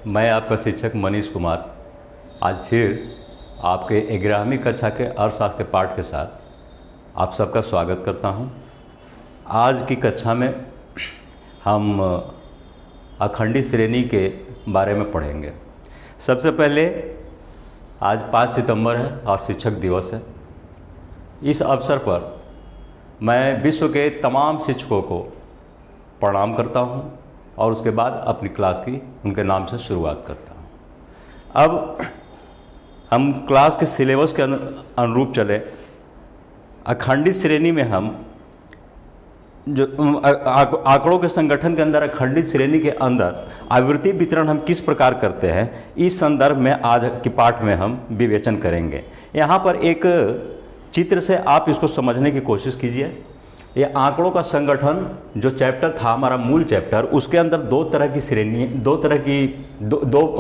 मैं आपका शिक्षक मनीष कुमार आज फिर आपके 11वीं कक्षा के अर्थशास्त्र के पाठ के साथ आप सबका स्वागत करता हूं। आज की कक्षा में हम अखंडित श्रेणी के बारे में पढ़ेंगे। सबसे पहले आज 5 सितंबर है और शिक्षक दिवस है। इस अवसर पर मैं विश्व के तमाम शिक्षकों को प्रणाम करता हूं और उसके बाद अपनी क्लास की उनके नाम से शुरुआत करता हूं। अब हम क्लास के सिलेबस के अनुरूप चले। अखंडित श्रेणी में हम जो आंकड़ों के संगठन के अंदर अखंडित श्रेणी के अंदर आवृत्ति वितरण हम किस प्रकार करते हैं, इस संदर्भ में आज के पाठ में हम विवेचन करेंगे। यहाँ पर एक चित्र से आप इसको समझने की कोशिश कीजिए। ये आंकड़ों का संगठन जो चैप्टर था हमारा मूल चैप्टर, उसके अंदर दो तरह की श्रेणी, दो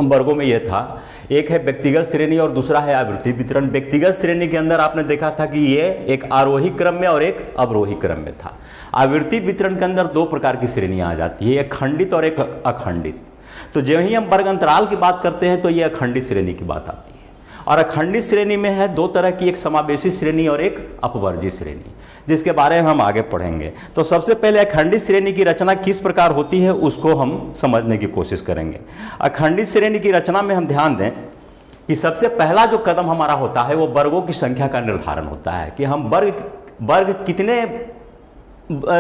वर्गों में ये था। एक है व्यक्तिगत श्रेणी और दूसरा है आवृत्ति वितरण। व्यक्तिगत श्रेणी के अंदर आपने देखा था कि ये एक आरोही क्रम में और एक अवरोही क्रम में था। आवृत्ति वितरण के अंदर दो प्रकार की श्रेणियां आ जाती है, एक खंडित और एक अखंडित। तो जब ही हम वर्ग अंतराल की बात करते हैं तो ये अखंडित श्रेणी की बात आती है। और अखंडित श्रेणी में है दो तरह की, एक समावेशी श्रेणी और एक अपवर्जी श्रेणी, जिसके बारे में हम आगे पढ़ेंगे। तो सबसे पहले अखंडित श्रेणी की रचना किस प्रकार होती है उसको हम समझने की कोशिश करेंगे। अखंडित श्रेणी की रचना में हम ध्यान दें कि सबसे पहला जो कदम हमारा होता है वो वर्गों की संख्या का निर्धारण होता है कि हम वर्ग कितने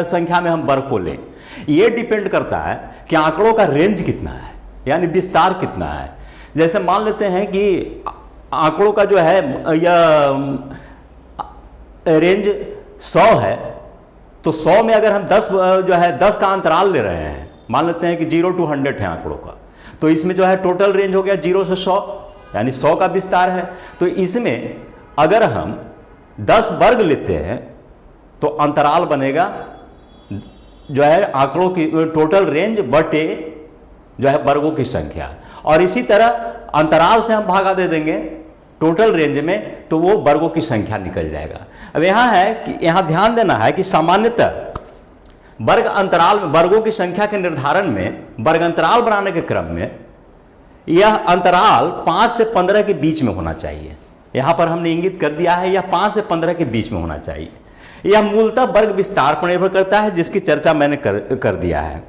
संख्या में हम वर्ग को लें। ये डिपेंड करता है कि आंकड़ों का रेंज कितना है, यानी विस्तार कितना है। जैसे मान लेते हैं कि आंकड़ों का जो है यह रेंज 100 है, तो 100 में अगर हम 10 का अंतराल ले रहे हैं, मान लेते हैं कि 0 to 100 है आंकड़ों का, तो इसमें जो है टोटल रेंज हो गया 0 से 100, यानी 100 का विस्तार है। तो इसमें अगर हम 10 वर्ग लेते हैं तो अंतराल बनेगा जो है आंकड़ों की टोटल रेंज बटे जो है वर्गों की संख्या। और इसी तरह अंतराल से हम भागा दे देंगे टोटल रेंज में, तो वो वर्गों की संख्या निकल जाएगा। अब यहां है कि यहां ध्यान देना है कि सामान्यतः वर्ग अंतराल में वर्गों की संख्या के निर्धारण में वर्ग अंतराल बनाने के क्रम में यह अंतराल 5 से 15 के बीच में होना चाहिए। यहां पर हमने इंगित कर दिया है यह 5 से 15 के बीच में होना चाहिए। यह मूलतः वर्ग विस्तार पर निर्भर करता है, जिसकी चर्चा मैंने कर दिया है।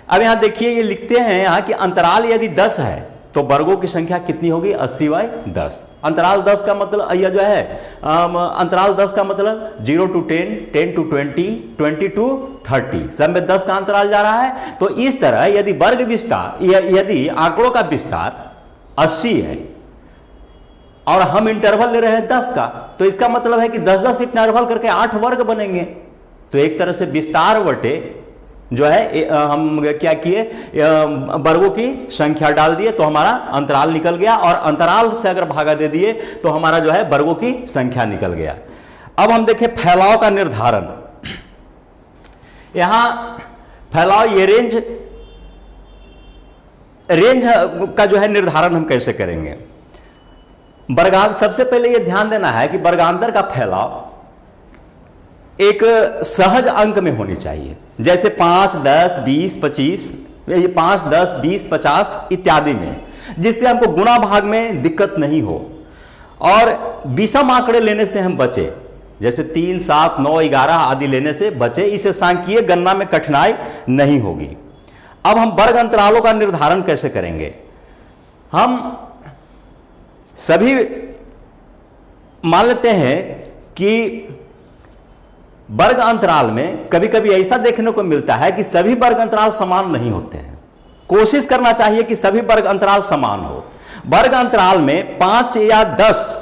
अब यहां देखिए, ये लिखते हैं यहां कि अंतराल यदि 10 है तो वर्गों की संख्या कितनी होगी, 80/10। अंतराल 10 का मतलब यह जो है अंतराल 10 का मतलब 0 to 10, 10 to 20, 20 to 30, सब में 10 का अंतराल जा रहा है। तो इस तरह यदि वर्ग विस्तार यदि आंकड़ों का विस्तार 80 है और हम इंटरवल ले रहे हैं 10 का, तो इसका मतलब है कि 10-10 इंटरवल करके 8 वर्ग बनेंगे। तो एक तरह से विस्तार बटे जो है हम क्या किए, वर्गों की संख्या डाल दिए तो हमारा अंतराल निकल गया, और अंतराल से अगर भागा दे दिए तो हमारा जो है वर्गों की संख्या निकल गया। अब हम देखें फैलाव का निर्धारण। यहां फैलाव ये रेंज का जो है निर्धारण हम कैसे करेंगे। सबसे पहले यह ध्यान देना है कि वर्गांतर का फैलाव एक सहज अंक में होनी चाहिए, जैसे 5, 10, 20, 25, 5, 10, 20, 50 इत्यादि में, जिससे हमको गुणा भाग में दिक्कत नहीं हो और विषम आंकड़े लेने से हम बचे, जैसे 3, 7, 9, 11 आदि लेने से बचे। इससे सांख्यिकीय गणना में कठिनाई नहीं होगी। अब हम वर्ग अंतरालों का निर्धारण कैसे करेंगे। हम सभी मान लेते हैं कि वर्ग अंतराल में कभी कभी ऐसा देखने को मिलता है कि सभी वर्ग अंतराल समान नहीं होते हैं। कोशिश करना चाहिए कि सभी वर्ग अंतराल समान हो। वर्ग अंतराल में 5 या 10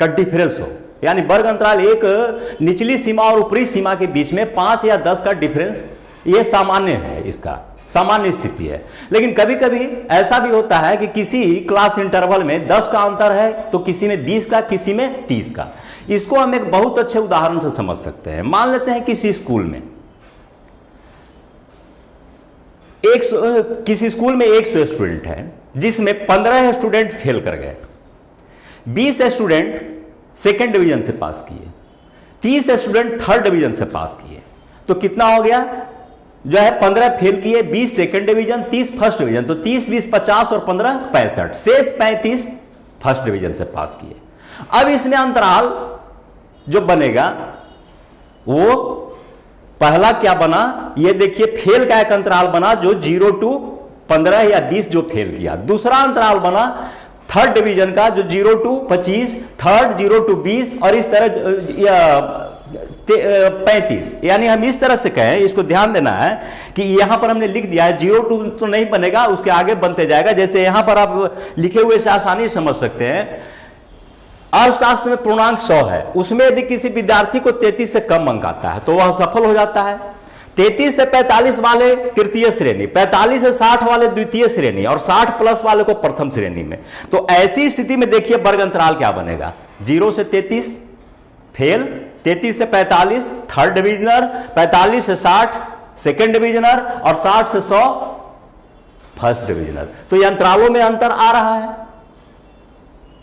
का डिफरेंस हो, यानी वर्ग अंतराल एक निचली सीमा और ऊपरी सीमा के बीच में 5 या 10 का डिफरेंस, यह सामान्य है, इसका सामान्य स्थिति है। लेकिन कभी कभी ऐसा भी होता है कि किसी क्लास इंटरवल में 10 का अंतर है तो किसी में 20 का, किसी में 30 का। इसको हम एक बहुत अच्छे उदाहरण से समझ सकते हैं। मान लेते हैं किसी स्कूल में 100 स्टूडेंट हैं, जिसमें 15 स्टूडेंट फेल कर गए, 20 स्टूडेंट सेकेंड डिवीजन से पास किए, 30 स्टूडेंट थर्ड डिवीजन से पास किए। तो कितना हो गया, जो है 15 फेल किए, 20 सेकंड डिवीजन, 30 फर्स्ट डिवीजन, तो 30 20 50 और 15 65, शेष 35 फर्स्ट डिवीजन से पास किए। अब इसमें अंतराल जो बनेगा वो पहला क्या बना, ये देखिए फेल का एक अंतराल बना जो 0 to 15 या 20 जो फेल किया। दूसरा अंतराल बना थर्ड डिवीजन का जो 0 to 25, थर्ड 0 to 20 और इस तरह 35। यानी हम इस तरह से कहें, इसको ध्यान देना है कि यहां पर हमने लिख दिया है 0 to तो नहीं बनेगा, उसके आगे बनते जाएगा। जैसे यहां पर आप लिखे हुए से आसानी से समझ सकते हैं, अर्थशास्त्र में पूर्णांक 100 है, उसमें यदि किसी विद्यार्थी को 33 से कम अंक आता है तो वह सफल हो जाता है। 33 से 45 वाले तृतीय श्रेणी, 45 से 60 वाले द्वितीय श्रेणी और 60 प्लस वाले को प्रथम श्रेणी में। तो ऐसी स्थिति में देखिए वर्ग अंतराल क्या बनेगा, 0 से 33 फेल, 33 से 45 थर्ड डिविजनर, 45 से 60 सेकंड डिविजनर और 60 से 100 फर्स्ट डिविजनर। तो ये अंतरालों में अंतर आ रहा है,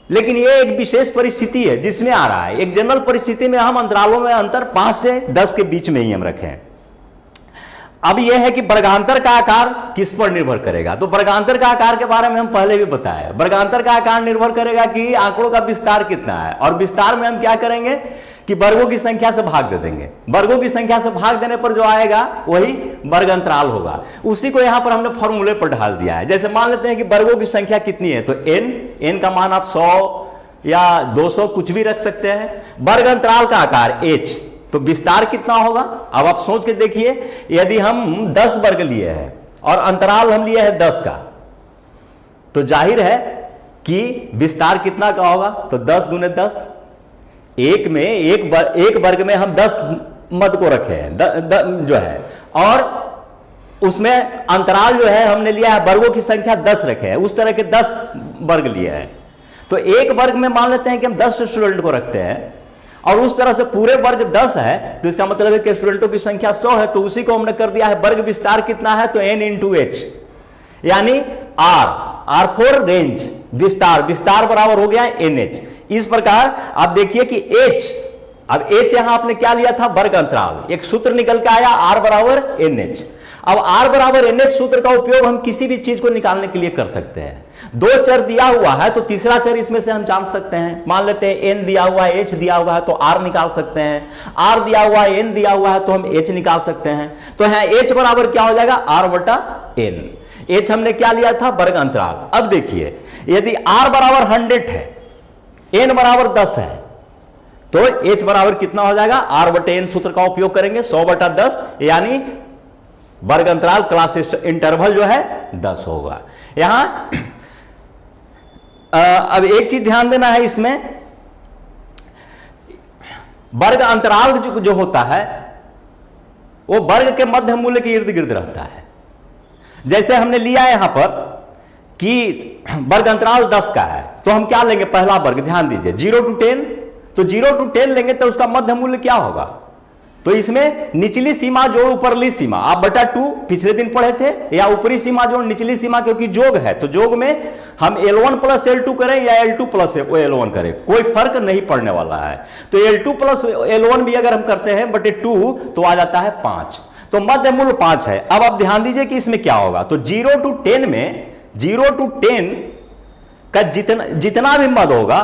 लेकिन ये एक विशेष परिस्थिति है जिसमें आ रहा है। एक जनरल परिस्थिति में हम अंतरालों में अंतर 5 से 10 के बीच में ही हम रखें। अब यह है कि वर्गांतर का आकार किस पर निर्भर करेगा, तो वर्गांतर का आकार के बारे में हम पहले भी बताया। वर्गांतर का आकार निर्भर करेगा कि आंकड़ों का विस्तार कितना है, और विस्तार में हम क्या करेंगे कि वर्गों की संख्या से भाग दे देंगे। वर्गों की संख्या से भाग देने पर जो आएगा वही वर्ग अंतराल होगा। उसी को यहां पर हमने फॉर्मूले पर ढाल दिया है। जैसे मान लेते हैं कि वर्गों की संख्या कितनी है, तो n का मान आप 100 या 200 कुछ भी रख सकते हैं। वर्ग अंतराल का आकार h, तो विस्तार कितना होगा। अब आप सोच के देखिए, यदि हम 10 वर्ग लिए हैं और अंतराल हम लिए हैं 10 का, तो जाहिर है कि विस्तार कितना का होगा, तो 10 गुने 10। एक में एक वर्ग में हम 10 मद को रखे हैं जो है, और उसमें अंतराल जो है हमने लिया है वर्गों की संख्या 10 रखे हैं, उस तरह के 10 वर्ग लिए हैं। तो एक वर्ग में मान लेते हैं कि हम 10 स्टूडेंट को रखते हैं और उस तरह से पूरे वर्ग 10 है, तो इसका मतलब है कि स्टूडेंटों की संख्या 100 है। तो उसी को हमने कर दिया है वर्ग विस्तार कितना है, तो n इंटू एच, यानी r फॉर रेंज, विस्तार बराबर हो गया NH। इस प्रकार आप देखिए कि h, अब h यहां आपने क्या लिया था, वर्ग अंतराल, एक सूत्र निकल के आया r बराबर NH। अब r बराबर NH सूत्र का उपयोग हम किसी भी चीज को निकालने के लिए कर सकते हैं। 2 चर दिया हुआ है तो तीसरा चर इसमें से हम जान सकते हैं। मान लेते हैं n दिया हुआ है, h दिया हुआ है तो r निकाल सकते हैं, r दिया हुआ है, n दिया हुआ है तो हम h निकाल सकते हैं। तो यहां h बराबर क्या हो जाएगा, r बटा n। h हमने क्या लिया था, वर्ग अंतराल। अब देखिए, यदि r बराबर 100 है, n बराबर 10 है, तो h बराबर कितना हो जाएगा, r बटे n सूत्र का उपयोग करेंगे, 100 बटा 10, यानी वर्ग अंतराल क्लास इंटरवल जो है 10 होगा। यहां अब एक चीज ध्यान देना है, इसमें वर्ग अंतराल जो होता है वो वर्ग के मध्य मूल्य के इर्द गिर्द रहता है। जैसे हमने लिया यहां पर कि वर्ग अंतराल 10 का है, तो हम क्या लेंगे, पहला वर्ग, ध्यान दीजिए 0 to 10, तो 0 to 10 लेंगे तो उसका मध्य मूल्य क्या होगा, तो इसमें निचली सीमा जोड़ ऊपरली सीमा, आप बटा 2 पिछले दिन पढ़े थे, या ऊपरी सीमा जोड़ निचली सीमा, क्योंकि जोग है तो जोग में हम L1 प्लस L2 करें या L2 प्लस L1 करें, कोई फर्क नहीं पड़ने वाला है। तो L2 प्लस L1 भी अगर हम करते हैं बटे 2 तो आ जाता है 5, तो मध्य मूल्य 5 है। अब आप ध्यान दीजिए कि इसमें क्या होगा, तो 0 to 10 में 0 to 10 का जितना भी मद होगा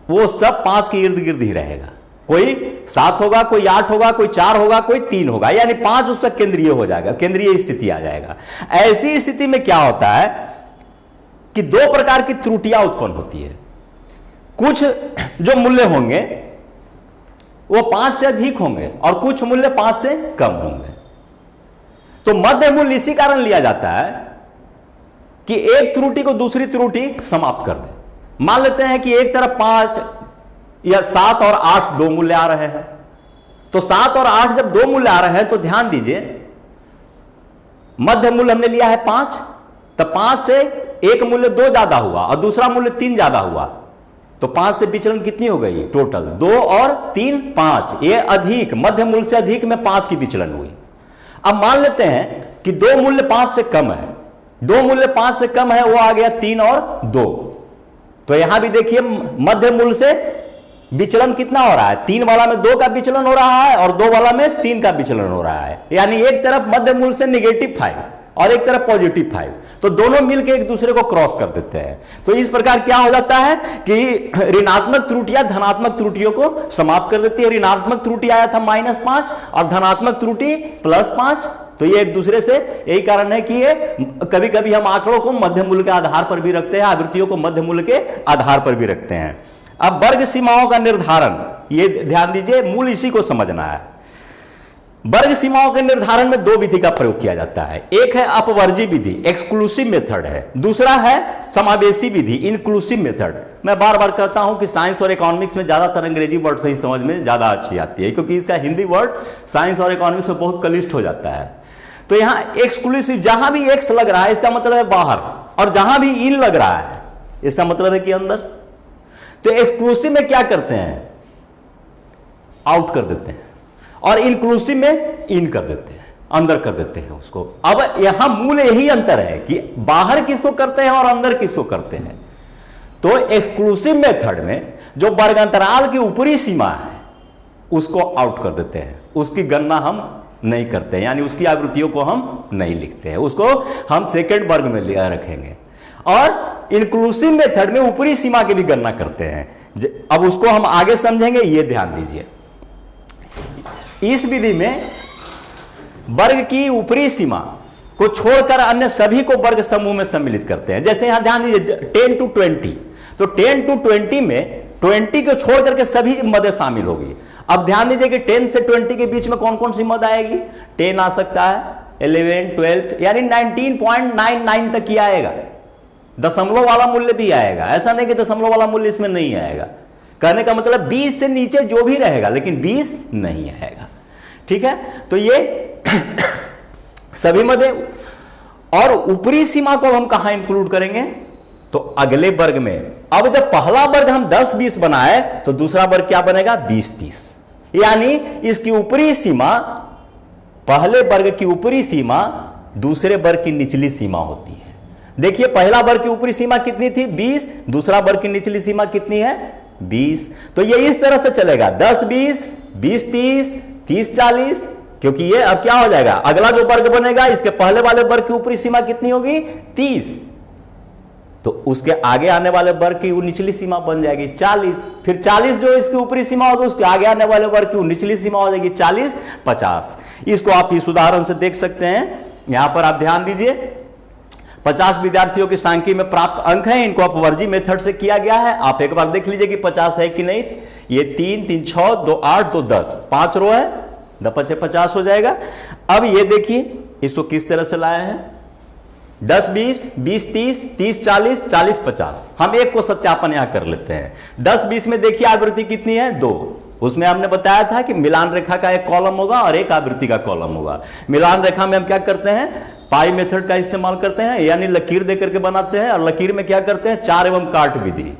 वो सब 5 के इर्द गिर्द ही रहेगा। कोई 7 होगा, कोई 8 होगा, कोई 4 होगा, कोई 3 होगा, यानी 5 उसका केंद्रीय हो जाएगा, केंद्रीय स्थिति आ जाएगा। ऐसी स्थिति में क्या होता है कि 2 प्रकार की त्रुटियां उत्पन्न होती है। कुछ जो मूल्य होंगे वो 5 से अधिक होंगे और कुछ मूल्य 5 से कम होंगे। तो मध्य मूल्य इसी कारण लिया जाता है कि एक त्रुटि को दूसरी त्रुटि समाप्त कर दे। मान लेते हैं कि एक तरफ 5 या 7 और 8 दो मूल्य आ रहे हैं, तो 7 और 8 जब दो मूल्य आ रहे हैं तो ध्यान दीजिए मध्य मूल्य हमने लिया है 5, तब 5 से एक मूल्य 2 ज्यादा हुआ और दूसरा मूल्य 3 ज्यादा हुआ, तो 5 से विचलन कितनी हो गई, टोटल 2 और 3 5, ये अधिक, मध्य मूल्य से अधिक में 5 की विचलन हुई। अब मान लेते हैं कि 2 मूल्य 5 से कम है, 2 मूल्य 5 से कम है, वो आ गया 3 और 2, तो यहां भी देखिए मध्य मूल्य से विचलन कितना हो रहा है, 3 वाला में 2 का विचलन हो रहा है और 2 वाला में 3 का विचलन हो रहा है, यानी एक तरफ मध्य मूल से -5 और एक तरफ +5, तो दोनों मिलकर एक दूसरे को क्रॉस कर देते हैं। तो इस प्रकार क्या हो जाता है कि ऋणात्मक त्रुटियां धनात्मक त्रुटियों को समाप्त कर देती है। ऋणात्मक त्रुटि आया था -5 और धनात्मक त्रुटि +5, तो ये एक दूसरे से, यही कारण है कि ये कभी कभी हम आंकड़ों को मध्य मूल्य के आधार पर भी रखते हैं, आवृत्तियों को मध्य मूल्य के आधार पर भी रखते हैं। अब वर्ग सीमाओं का निर्धारण, ये ध्यान दीजिए, मूल इसी को समझना है। वर्ग सीमाओं के निर्धारण में 2 विधि का प्रयोग किया जाता है। एक है अपवर्जी विधि, एक्सक्लूसिव मेथड है, दूसरा है समावेशी विधि, इंक्लूसिव मेथड। मैं बार बार कहता हूं कि साइंस और इकोनॉमिक्स में ज्यादातर अंग्रेजी वर्ड से ही समझ में ज्यादा अच्छी आती है, क्योंकि इसका हिंदी वर्ड साइंस और इकोनॉमिक्स में बहुत क्लिष्ट हो जाता है। तो यहां एक्सक्लूसिव, जहां भी एक्स लग रहा है इसका मतलब है बाहर, और जहां भी इन लग रहा है इसका मतलब है कि अंदर। तो एक्सक्लूसिव में क्या करते हैं, आउट कर देते हैं, और इंक्लूसिव में इन कर देते हैं, अंदर कर देते हैं उसको। अब यहां मूल यही अंतर है कि बाहर किसको करते हैं और अंदर किसको करते हैं। तो एक्सक्लूसिव मेथड में जो वर्ग अंतराल की ऊपरी सीमा है उसको आउट कर देते हैं, उसकी गणना हम नहीं करते हैं, यानी उसकी आवृत्तियों को हम नहीं लिखते हैं, उसको हम सेकेंड वर्ग में लिया रखेंगे। और इंक्लूसिव मेथड में ऊपरी सीमा की भी गणना करते हैं। अब उसको हम आगे समझेंगे, ये ध्यान दीजिए। इस विधि में वर्ग की ऊपरी सीमा को छोड़कर अन्य सभी को वर्ग समूह में सम्मिलित करते हैं। जैसे यहां ध्यान दीजिए 10 to 20, तो 10 to 20 में 20 को छोड़ करके सभी मदें शामिल होगी। अब ध्यान दीजिए कि 10 से 20 के बीच में कौन कौन सी मद आएगी, 10 आ सकता है, 11, 12, यानी 19.99 तक ही आएगा। दशमलव वाला मूल्य भी आएगा, ऐसा नहीं कि दशमलव वाला मूल्य इसमें नहीं आएगा। कहने का मतलब 20 से नीचे जो भी रहेगा, लेकिन 20 नहीं आएगा। ठीक है, तो ये सभी मदें। और ऊपरी सीमा को हम कहां इंक्लूड करेंगे, तो अगले वर्ग में। अब जब पहला वर्ग हम 10-20 बनाए तो दूसरा वर्ग क्या बनेगा, 20-30, यानी इसकी ऊपरी सीमा, पहले वर्ग की ऊपरी सीमा दूसरे वर्ग की निचली सीमा होती है। देखिए पहला वर्ग की ऊपरी सीमा कितनी थी, 20, दूसरा वर्ग की निचली सीमा कितनी है, 20। तो ये इस तरह से चलेगा, 10-20, 20-30, 30-40, क्योंकि ये अब क्या हो जाएगा, अगला जो वर्ग बनेगा इसके पहले वाले वर्ग की ऊपरी सीमा कितनी होगी, 30, तो उसके आगे आने वाले वर्ग की निचली सीमा बन जाएगी 40, फिर 40 जो इसकी ऊपरी सीमा होगी उसके आगे आने वाले वर्ग की निचली सीमा हो जाएगी 40, 50। इसको आप इस उदाहरण से देख सकते हैं। यहां पर आप ध्यान दीजिए, 50 विद्यार्थियों की सांख्यिकी में प्राप्त अंक हैं, इनको अपवर्जी मेथड से किया गया है। आप एक बार देख लीजिए कि 50 है कि नहीं। ये 3, 3, 6, 2, 8, 2, 10, 5 रो है, 10 50 हो जाएगा। अब ये देखिए इसको किस तरह से लाए हैं, 10-20, 20-30, 30-40, 40-50। हम एक को सत्यापन यहां कर लेते हैं। 10-20 में देखिए आवृत्ति कितनी है, 2। उसमें हमने बताया था कि मिलान रेखा का एक कॉलम होगा और एक आवृत्ति का कॉलम होगा। मिलान रेखा में हम क्या करते हैं, पाई मेथड का इस्तेमाल करते हैं, यानी लकीर देकर के बनाते हैं। और लकीर में क्या करते हैं, 4 एवं काट विधि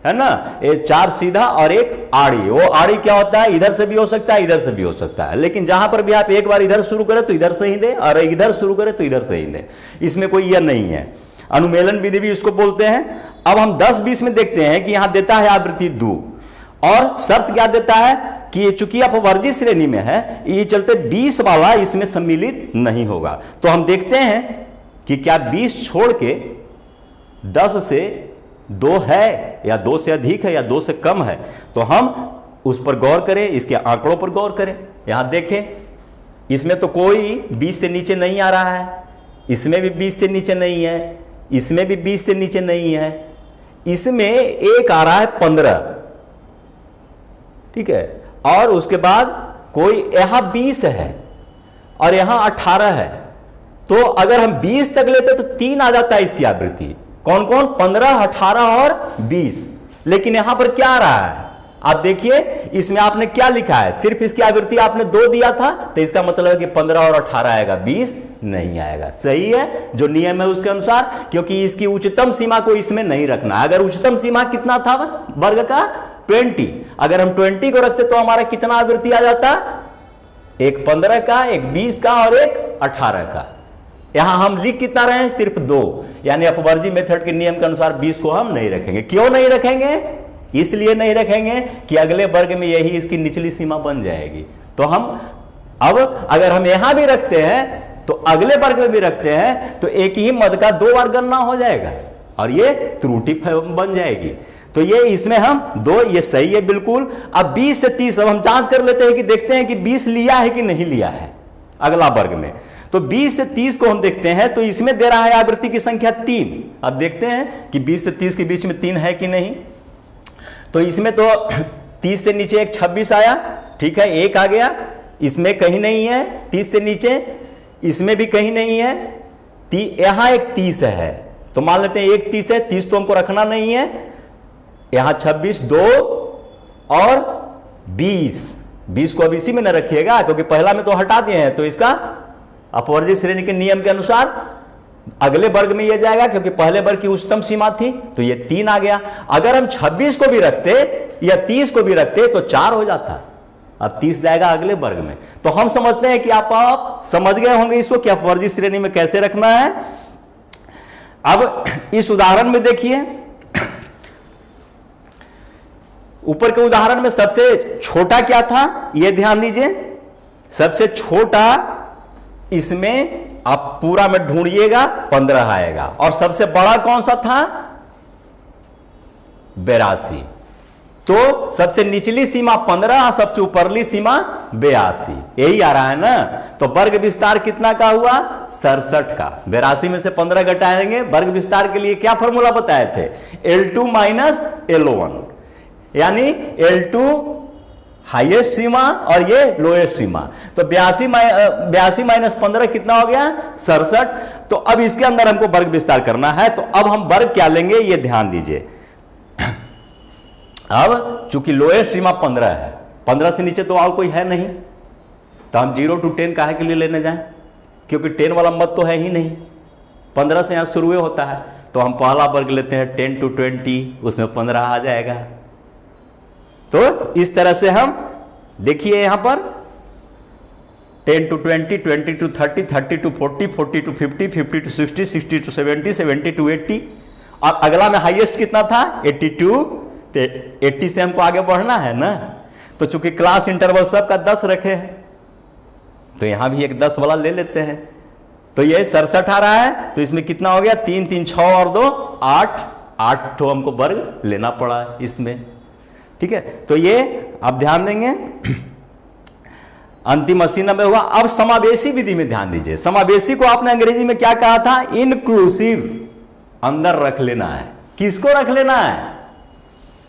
है ना, 4 सीधा और 1 आड़ी। वो आड़ी क्या होता है, इधर से भी हो सकता है, इधर से भी हो सकता है, लेकिन जहां पर भी आप एक बार इधर शुरू करें तो इधर से ही दे, और इधर शुरू करें तो इधर से ही दे, इसमें कोई यह नहीं है। अनुमेलन विधि भी इसको बोलते हैं। अब हम 10-20 में देखते हैं कि यहां देता है आवृत्ति 2, और शर्त क्या देता है कि ये चूंकि अपवर्जी श्रेणी में है, ये चलते 20 वाला इसमें सम्मिलित नहीं होगा। तो हम देखते हैं कि क्या 20 छोड़ के 10 से 2 है, या 2 से अधिक है, या 2 से कम है, तो हम उस पर गौर करें, इसके आंकड़ों पर गौर करें। यहां देखें, इसमें तो कोई 20 से नीचे नहीं आ रहा है, इसमें भी 20 से नीचे नहीं है, इसमें भी 20 से नीचे नहीं है, इसमें एक आ रहा है 15, ठीक है, और उसके बाद कोई यहां 20 है और यहां 18 है। तो अगर हम 20 तक लेते तो 3 आ जाता है इसकी आवृत्ति। कौन कौन, 15, 18 और 20। लेकिन यहां पर क्या आ रहा है, आप देखिए इसमें आपने क्या लिखा है, सिर्फ इसकी आवृत्ति आपने 2 दिया था, तो इसका मतलब है कि 15 और 18 आएगा, 20 नहीं आएगा। सही है, जो नियम है उसके अनुसार, क्योंकि इसकी उच्चतम सीमा को इसमें नहीं रखना। अगर उच्चतम सीमा कितना था वर्ग का, 20, अगर हम 20 को रखते तो हमारा कितना आवृत्ति आ जाता, एक 15 का, एक 20 का और एक 18 का। यहां हम लिख कितना रहे हैं, सिर्फ 2, यानी अपवर्जी मेथड के नियम के अनुसार 20 को हम नहीं रखेंगे। क्यों नहीं रखेंगे, इसलिए नहीं रखेंगे कि अगले वर्ग में यही इसकी निचली सीमा बन जाएगी। तो हम अब अगर हम यहां भी रखते हैं तो अगले वर्ग में भी रखते हैं तो एक ही मद का 2 बार गणना हो जाएगा और ये त्रुटि बन जाएगी। तो ये इसमें हम 2, ये सही है बिल्कुल। अब 20 से 30 अब हम जांच कर लेते हैं कि देखते हैं कि 20 लिया है कि नहीं लिया है अगला वर्ग में। तो 20 से 30 को हम देखते हैं तो इसमें दे रहा है आवृत्ति की संख्या 3। अब देखते हैं कि 20 से 30 के बीच में 3 है कि नहीं। तो इसमें तो 30 से नीचे एक 26 आया, ठीक है, 1 आ गया, इसमें कहीं नहीं है। 30 से नीचे इसमें भी कहीं नहीं है। यहां एक 30 है तो मान लेते हैं एक 30 है, 30 तो हमको रखना नहीं है। यहां 26, 2 और 20 को अब इसी में न रखिएगा क्योंकि पहला में तो हटा दिए हैं। तो इसका अपवर्जित श्रेणी के नियम के अनुसार अगले वर्ग में यह जाएगा क्योंकि पहले वर्ग की उच्चतम सीमा थी। तो यह 3 आ गया। अगर हम 26 को भी रखते या 30 को भी रखते तो 4 हो जाता। अब 30 जाएगा अगले वर्ग में। तो हम समझते हैं कि आप समझ गए होंगे इसको कि अपवर्जित श्रेणी में कैसे रखना है। अब इस उदाहरण में देखिए, ऊपर के उदाहरण में सबसे छोटा क्या था यह ध्यान दीजिए। सबसे छोटा इसमें आप पूरा में ढूंढिएगा 15 आएगा और सबसे बड़ा कौन सा था 82। तो सबसे निचली सीमा 15, सबसे ऊपरली सीमा 82, यही आ रहा है ना। तो वर्ग विस्तार कितना का हुआ 67 का। 82 में से 15 घटाएंगे। वर्ग विस्तार के लिए क्या फॉर्मूला बताए थे L2 माइनस L1, यानी L2 हाईएस्ट सीमा और ये लोएस्ट सीमा। तो 82 माइनस 15 कितना हो गया 67। तो अब इसके अंदर हमको वर्ग विस्तार करना है। तो अब हम वर्ग क्या लेंगे ये ध्यान दीजिए। अब चूंकि लोएस्ट सीमा 15 है, 15 से नीचे तो और कोई है नहीं, तो हम 0 to 10 काहे के लिए लेने जाएं, क्योंकि 10 वाला मत तो है ही नहीं। 15 से यहां शुरू होता है। तो हम पहला वर्ग लेते हैं 10 to 20, उसमें 15 आ जाएगा। तो इस तरह से हम देखिए यहां पर 10 to 20, 20 to 30, 30 to 40, 40 to 50, 50 to 60, 60 to 70, 70 to 80। और अगला में हाईएस्ट कितना था 82। तो 80 से हमको आगे बढ़ना है ना। तो चूंकि क्लास इंटरवल सबका 10 रखे हैं तो यहां भी एक 10 वाला ले लेते हैं। तो ये 67 आ रहा है। तो इसमें कितना हो गया 3, 3, 6 और 2 8 तो हमको वर्ग लेना पड़ा इसमें, ठीक है। तो ये आप ध्यान देंगे। अंतिम 80-90 हुआ। अब समावेशी विधि में ध्यान दीजिए। समावेशी को आपने अंग्रेजी में क्या कहा था इनक्लूसिव, अंदर रख लेना है। किसको रख लेना है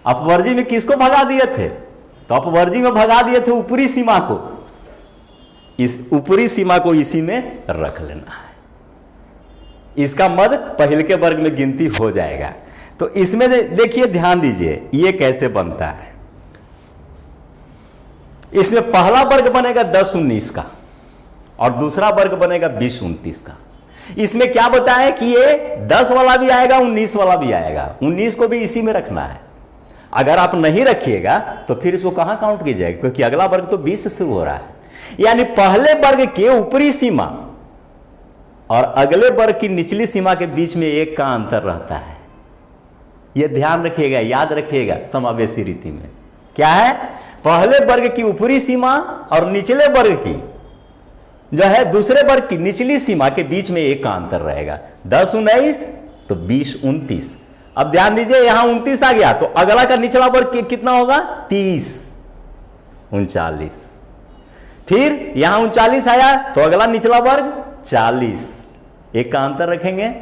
अपवर्जी में किसको भगा दिए थे, तो अपवर्जी में भगा दिए थे ऊपरी सीमा को। इस ऊपरी सीमा को इसी में रख लेना है। इसका मद पहले के वर्ग में गिनती हो जाएगा। तो इसमें देखिए ध्यान दीजिए ये कैसे बनता है। इसमें पहला वर्ग बनेगा 10-19 का और दूसरा वर्ग बनेगा 20-29 का। इसमें क्या बताएं कि ये 10 वाला भी आएगा 19 वाला भी आएगा। 19 को भी इसी में रखना है। अगर आप नहीं रखिएगा तो फिर इसको कहां काउंट किया जाएगा, क्योंकि अगला वर्ग तो 20 से शुरू हो रहा है। यानी पहले वर्ग के ऊपरी सीमा और अगले वर्ग की निचली सीमा के बीच में 1 का अंतर रहता है। यह ध्यान रखिएगा, याद रखिएगा। समावेशी रीति में क्या है, पहले वर्ग की ऊपरी सीमा और निचले वर्ग की जो है दूसरे वर्ग की निचली सीमा के बीच में 1 का अंतर रहेगा। 10-19 तो 20-29। अब ध्यान दीजिए यहां 29 आ गया तो अगला का निचला वर्ग कितना होगा 30-39। फिर यहां 39 आया तो अगला निचला वर्ग 40। 1 का अंतर रखेंगे।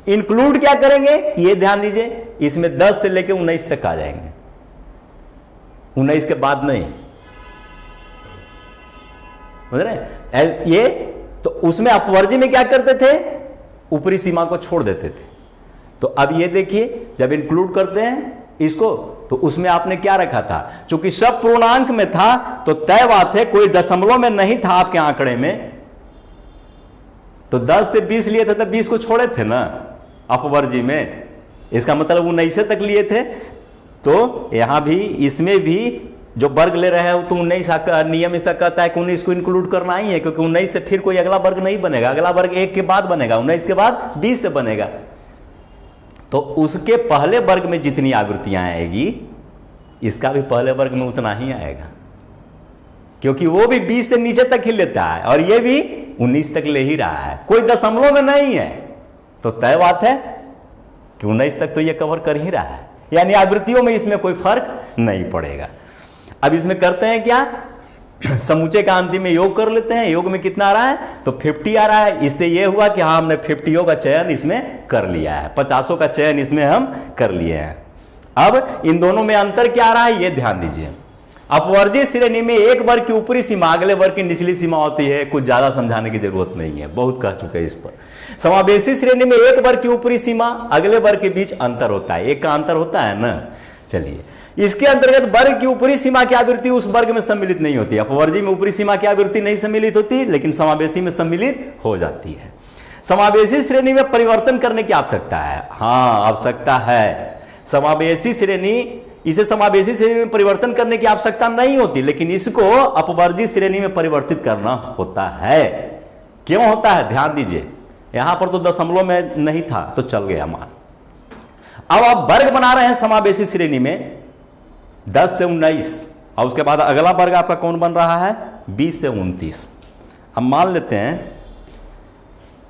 इंक्लूड क्या करेंगे ये ध्यान दीजिए। इसमें 10 से लेकर 19 तक आ जाएंगे, 19 के बाद नहीं, समझ रहे। ये तो उसमें अपवर्जी में क्या करते थे ऊपरी सीमा को छोड़ देते थे। तो अब ये देखिए जब इंक्लूड करते हैं इसको तो उसमें आपने क्या रखा था, चूंकि सब पूर्णांक में था तो तय बात है कोई दशमलव में नहीं था आपके आंकड़े में। तो 10 से 20 लिए थे तो 20 को छोड़े थे ना अपवर्जी में। इसका मतलब 19 तक लिए थे। तो यहां भी इसमें भी जो वर्ग ले रहे हैं तो 19 नियम इसका कहता है कि 19 को इंक्लूड करना ही है, क्योंकि 19 से फिर कोई अगला वर्ग नहीं बनेगा। अगला वर्ग 1 के बाद बनेगा, 19 के बाद 20 से बनेगा। तो उसके पहले वर्ग में जितनी आवृत्तियां आएगी इसका भी पहले वर्ग में उतना ही आएगा, क्योंकि वो भी 20 से नीचे तक ही लेता है और ये भी 19 तक ले ही रहा है, कोई दशमलव में नहीं है। तो तय बात है कि 19 तक तो ये कवर कर ही रहा है, यानी आवृत्तियों में इसमें कोई फर्क नहीं पड़ेगा। अब इसमें करते हैं क्या, समूचे का अंतिम में योग कर लेते हैं। योग में कितना आ रहा है, तो 50 आ रहा है। इससे यह हुआ कि हाँ, हमने 50 का चयन इसमें कर लिया है, 50 का चयन इसमें हम कर लिए हैं। अब इन दोनों में अंतर क्या आ रहा है, ये ध्यान दीजिए। अपवर्जीय श्रेणी में एक वर्ग की ऊपरी सीमा अगले वर्ग की निचली सीमा होती है, कुछ ज्यादा समझाने की जरूरत नहीं है, बहुत कह चुके हैं इस पर। समावेशी श्रेणी में एक वर्ग की ऊपरी सीमा अगले वर्ग के बीच अंतर होता है, एक का अंतर होता है ना। चलिए, इसके अंतर्गत वर्ग की ऊपरी सीमा की आवृत्ति उस वर्ग में सम्मिलित नहीं होती। अपवर्जी में ऊपरी सीमा की आवृत्ति नहीं सम्मिलित होती, लेकिन समावेशी में सम्मिलित हो जाती है। समावेशी श्रेणी में परिवर्तन करने की आवश्यकता है, हाँ आवश्यकता है। समावेशी श्रेणी, इसे समावेशी श्रेणी में परिवर्तन करने की आवश्यकता नहीं होती, लेकिन इसको अपवर्जी श्रेणी में परिवर्तित करना होता है। क्यों होता है, ध्यान दीजिए। यहां पर तो दशमलव में नहीं था तो चल गया मान। अब आप वर्ग बना रहे हैं समावेशी श्रेणी में 10 से 19, और उसके बाद अगला वर्ग आपका कौन बन रहा है, 20 से 29। अब मान लेते हैं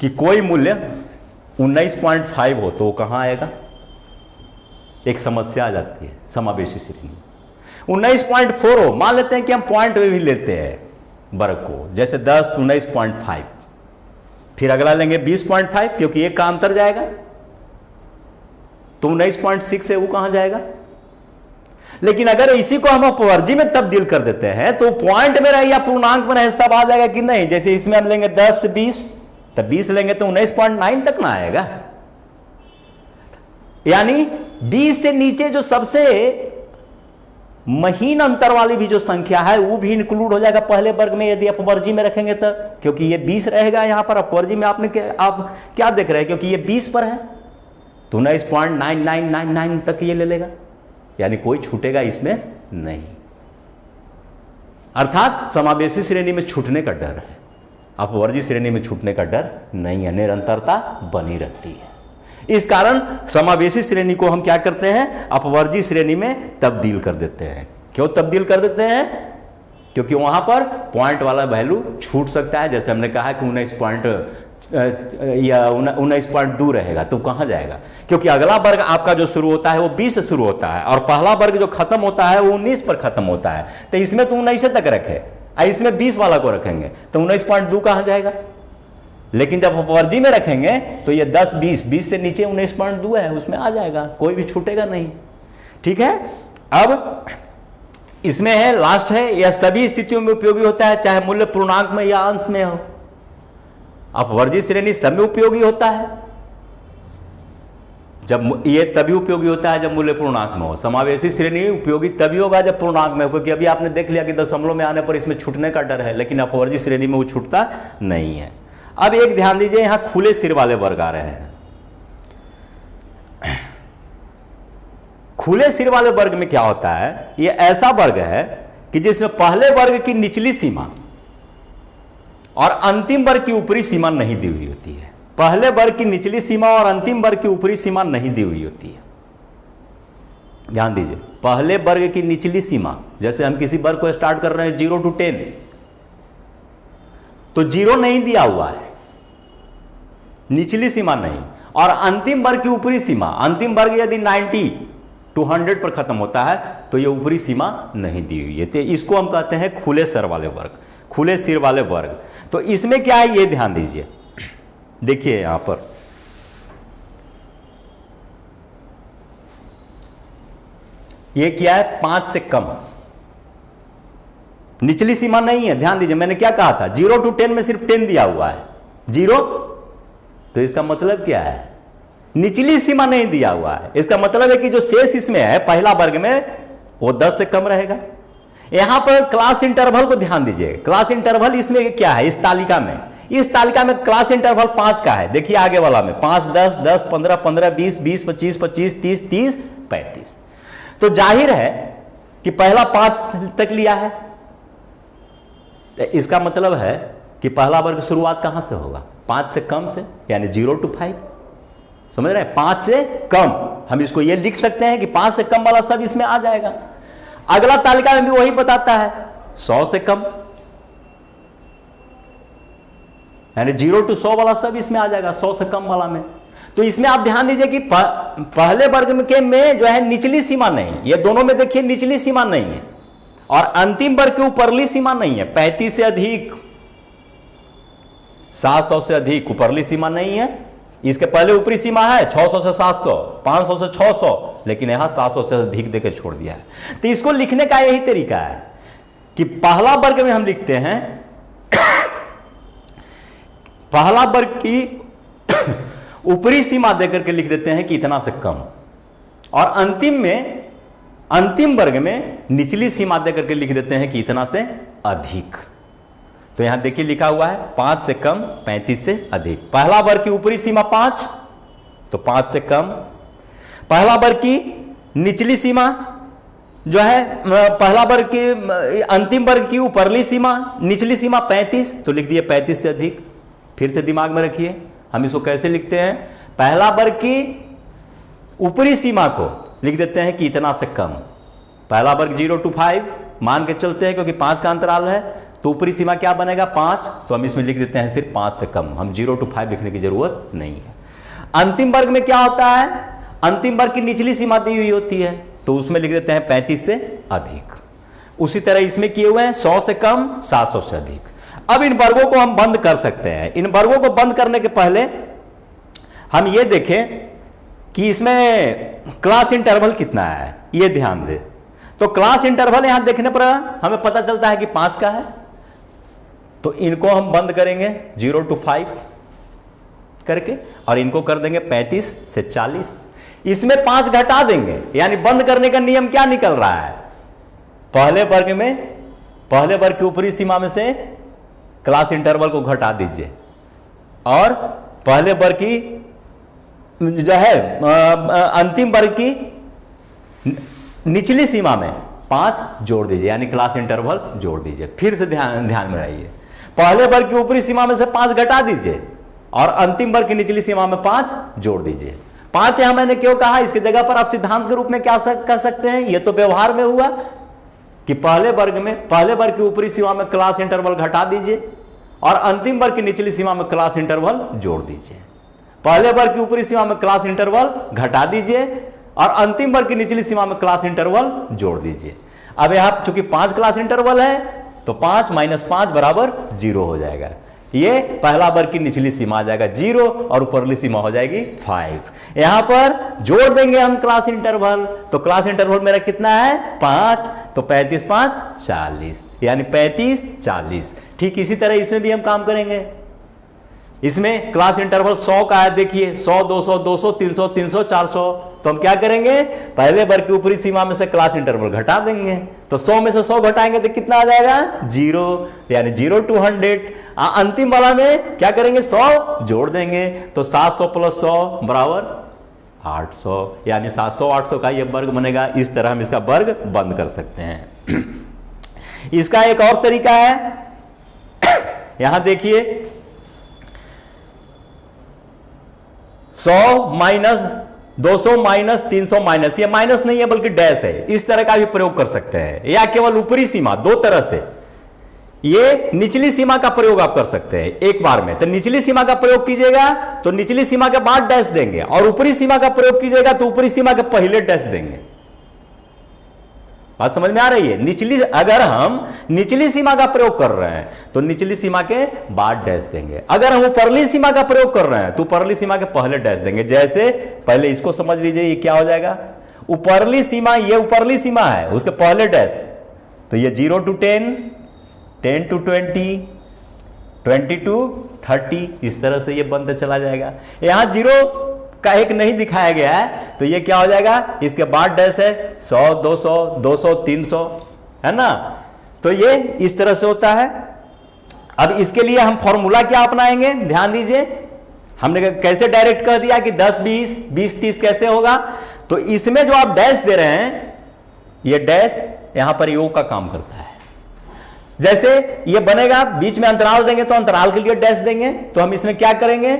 कि कोई मूल्य 19.5 हो तो वो कहां आएगा, एक समस्या आ जाती है समावेशी श्रेणी में। 19.4 हो, मान लेते हैं कि हम पॉइंट में भी लेते हैं वर्ग को, जैसे 10 19.5, फिर अगला लेंगे 20.5, क्योंकि एक का अंतर जाएगा, तो 19.6 है, वो कहां जाएगा। लेकिन अगर इसी को हम अपवर्जी में तब्दील कर देते हैं तो पॉइंट में रहे या पूर्णांक में रहे सब आ जाएगा कि नहीं। जैसे इसमें हम लेंगे 10 से 20, तब 20 लेंगे तो 19.9 तक ना आएगा। यानी 20 से नीचे जो सबसे महीन अंतर वाली भी जो संख्या है वो भी इंक्लूड हो जाएगा पहले वर्ग में, यदि अपवर्जी में रखेंगे तो, क्योंकि ये 20 रहेगा यहां पर। अपवर्जी में आपने आप क्या देख रहे हैं, क्योंकि ये 20 पर है तो 19.9999 तक ये ले लेगा, यानी कोई छूटेगा इसमें नहीं। अर्थात समावेशी श्रेणी में छूटने का डर है, अपवर्जी श्रेणी में छूटने का डर नहीं है, निरंतरता बनी रहती है। इस कारण समावेशी श्रेणी को हम क्या करते हैं, अपवर्जी श्रेणी में तब्दील कर देते हैं। क्यों तब्दील कर देते हैं, क्योंकि वहां पर पॉइंट वाला वैल्यू छूट सकता है। जैसे हमने कहा कि 19.2 रहेगा तो कहां जाएगा, क्योंकि अगला वर्ग आपका जो शुरू होता है वो 20 से शुरू होता है और पहला वर्ग जो खत्म होता है वो 19 पर खत्म होता है। तो इसमें तो 19 तक रखे, इसमें 20 वाला को रखेंगे तो 19.2 कहां जाएगा। लेकिन जब अपवर्जी में रखेंगे तो ये 10 20 से नीचे 19.2 है, उसमें आ जाएगा, कोई भी छूटेगा नहीं। ठीक है। अब इसमें है, लास्ट है, यह सभी स्थितियों में उपयोगी होता है, चाहे मूल्य पूर्णांक में या अंश में हो। अपवर्जी श्रेणी सब में उपयोगी होता है, जब ये तभी उपयोगी होता है जब मूल्य पूर्णांक में हो। समावेशी श्रेणी उपयोगी तभी होगा जब पूर्णांक में हो, क्योंकि अभी आपने देख लिया कि दशमलव में आने पर इसमें छूटने का डर है, लेकिन अपवर्जी श्रेणी में वो छूटता नहीं है। अब एक ध्यान दीजिए, यहां खुले सिर वाले वर्ग आ रहे हैं। खुले सिर वाले वर्ग में क्या होता है, ये ऐसा वर्ग है कि जिसमें पहले वर्ग की निचली सीमा और अंतिम वर्ग की ऊपरी सीमा नहीं दी हुई होती है। पहले वर्ग की निचली सीमा और अंतिम वर्ग की ऊपरी सीमा नहीं दी हुई होती है। ध्यान दीजिए, पहले वर्ग की निचली सीमा, जैसे हम किसी वर्ग को स्टार्ट कर रहे हैं 0 to 10, तो 0 नहीं दिया हुआ है, निचली सीमा नहीं। और अंतिम वर्ग की ऊपरी सीमा, अंतिम वर्ग यदि 90 to 100 पर खत्म होता है तो ये ऊपरी सीमा नहीं दी हुई है, तो इसको हम कहते हैं खुले सिर वाले वर्ग, खुले सिर वाले वर्ग। तो इसमें क्या है ये ध्यान दीजिए, देखिए यहां पर ये क्या है, 5 से कम, निचली सीमा नहीं है। ध्यान दीजिए, मैंने क्या कहा था, 0 to 10 में सिर्फ 10 दिया हुआ है, 0, तो इसका मतलब क्या है, निचली सीमा नहीं दिया हुआ है। इसका मतलब है कि जो शेष इसमें है पहला वर्ग में वो 10 से कम रहेगा। यहां पर क्लास इंटरवल को ध्यान दीजिए, क्लास इंटरवल इसमें क्या है, इस तालिका में, इस तालिका में क्लास इंटरवल 5 का है। देखिए आगे वाला में 5 10 10 15 15 20 20 25 25 30 30 35, तो जाहिर है कि पहला 5 तक लिया है, तो इसका मतलब है कि पहला वर्ग शुरुआत कहां से होगा, 5 से कम से, यानी 0 to 5। समझ रहे हैं, 5 से कम, हम इसको ये लिख सकते हैं कि 5 से कम वाला सब इसमें आ जाएगा। अगला तालिका में भी वही बताता है 100 से कम, यानी 0 to 100 वाला सब इसमें आ जाएगा, 100 से कम वाला में। तो इसमें आप ध्यान दीजिए कि पहले वर्ग में जो है निचली सीमा नहीं, ये दोनों में देखिए निचली सीमा नहीं है, और अंतिम वर्ग की ऊपरली सीमा नहीं है। 35 से अधिक, 700 से अधिक ऊपरली सीमा नहीं है। इसके पहले ऊपरी सीमा है 600 से 700, 500 से 600, लेकिन यहां 700 से अधिक देकर छोड़ दिया है। तो इसको लिखने का यही तरीका है कि पहला वर्ग में हम लिखते हैं पहला वर्ग की ऊपरी सीमा देकर के लिख देते हैं कि इतना से कम, और अंतिम वर्ग में निचली सीमा देकर के लिख देते हैं कि इतना से अधिक। तो यहां देखिए लिखा हुआ है 5 से कम, 35 से अधिक। पहला वर्ग की ऊपरी सीमा 5, तो 5 से कम। पहला वर्ग की निचली सीमा जो है, पहला वर्ग की अंतिम वर्ग की ऊपरली सीमा, निचली सीमा 35, तो लिख दिए 35 से अधिक। फिर से दिमाग में रखिए हम इसको कैसे लिखते हैं। पहला वर्ग की ऊपरी सीमा को लिख देते हैं कि इतना से कम। पहला वर्ग 0 to 5 मान के चलते हैं, क्योंकि 5 का अंतराल है, तो ऊपरी सीमा क्या बनेगा 5, तो हम इसमें लिख देते हैं सिर्फ 5 से कम। हम 0 to 5 लिखने की जरूरत नहीं है। अंतिम वर्ग में क्या होता है, अंतिम वर्ग की निचली सीमा दी हुई होती है, तो उसमें लिख देते हैं 35 से अधिक। उसी तरह इसमें किए हुए हैं 100 से कम, 700 से अधिक। अब इन वर्गों को हम बंद कर सकते हैं। इन वर्गों को बंद करने के पहले हम ये देखें कि इसमें क्लास इंटरवल कितना है, ये ध्यान दें। तो क्लास इंटरवल यहां देखने पर हमें पता चलता है कि 5 का है, तो इनको हम बंद करेंगे 0 to 5 करके, और इनको कर देंगे 35 से 40। इसमें 5 घटा देंगे, यानी बंद करने का नियम क्या निकल रहा है, पहले वर्ग की ऊपरी सीमा में से क्लास इंटरवल को घटा दीजिए, और पहले वर्ग की जो है अंतिम वर्ग की निचली सीमा में 5 जोड़ दीजिए, यानी क्लास इंटरवल जोड़ दीजिए। फिर से ध्यान में रहिए, पहले वर्ग की ऊपरी सीमा में से 5 घटा दीजिए, और अंतिम वर्ग की निचली सीमा में 5 जोड़ दीजिए। 5 यहां मैंने क्यों कहा, इसकी जगह पर आप सिद्धांत के रूप में क्या कह सकते हैं, यह तो व्यवहार में हुआ कि पहले वर्ग की ऊपरी सीमा में क्लास इंटरवल घटा दीजिए, और अंतिम वर्ग की निचली सीमा में क्लास इंटरवल जोड़ दीजिए। पहले वर्ग की ऊपरी सीमा में क्लास इंटरवल घटा दीजिए, और अंतिम वर्ग की निचली सीमा में क्लास इंटरवल जोड़ दीजिए। अब यहां चूंकि 5 क्लास इंटरवल है, तो 5 - 5 बराबर 0 हो जाएगा। ये पहला वर्ग की निचली सीमा आ जाएगा 0, और ऊपरली सीमा हो जाएगी 5। यहां पर जोड़ देंगे हम क्लास इंटरवल, तो क्लास इंटरवल मेरा कितना है 5, तो 35 × 5 = 40, यानी 35 40। ठीक इसी तरह इसमें भी हम काम करेंगे। इसमें क्लास इंटरवल 100 का है, देखिए 100, 200, 200, 300, 300, 400। तो हम क्या करेंगे, पहले वर्ग की ऊपरी सीमा में से क्लास इंटरवल घटा देंगे, तो 100 में से 100 घटाएंगे तो कितना आ जाएगा 0, यानी 0 to 100। अंतिम वाला में क्या करेंगे 100 जोड़ देंगे, तो 700 + 100 बराबर 800, यानी 700 800 का ये वर्ग बनेगा। इस तरह हम इसका वर्ग बंद कर सकते हैं। इसका एक और तरीका है, यहां देखिए 100 - 200 - 300 माइनस, ये माइनस नहीं है बल्कि डैश है, इस तरह का भी प्रयोग कर सकते हैं, या केवल ऊपरी सीमा, दो तरह से। ये निचली सीमा का प्रयोग आप कर सकते हैं एक बार में। तो निचली सीमा का प्रयोग कीजिएगा तो निचली सीमा के बाद डैश देंगे, और ऊपरी सीमा का प्रयोग कीजिएगा तो ऊपरी सीमा के पहले डैश देंगे। बात समझ में आ रही है। अगर हम निचली सीमा का प्रयोग कर रहे हैं तो निचली सीमा के बाद डैश देंगे, अगर हम ऊपरली सीमा का प्रयोग कर रहे हैं तो ऊपरली सीमा के पहले डैश देंगे। जैसे पहले इसको समझ लीजिए, ये क्या हो जाएगा, ऊपरली सीमा, ये ऊपरली सीमा है, उसके पहले डैश, तो ये 0 to 10, 10 to 20, 20 to 30, इस तरह से ये बनते चला जाएगा। यहां 0 का एक नहीं दिखाया गया है, तो ये क्या हो जाएगा, इसके बाद डैश है 100, 200, 200, 300, है ना। तो ये इस तरह से होता है। अब इसके लिए हम फॉर्मूला क्या अपनाएंगे, ध्यान दीजिए। हमने कैसे डायरेक्ट कर दिया कि 10 20, 20 30 कैसे होगा। तो इसमें जो आप डैश दे रहे हैं, ये डैश यहां पर योग का काम करता है। जैसे ये बनेगा, बीच में अंतराल देंगे तो अंतराल के लिए डैश देंगे, तो हम इसमें क्या करेंगे,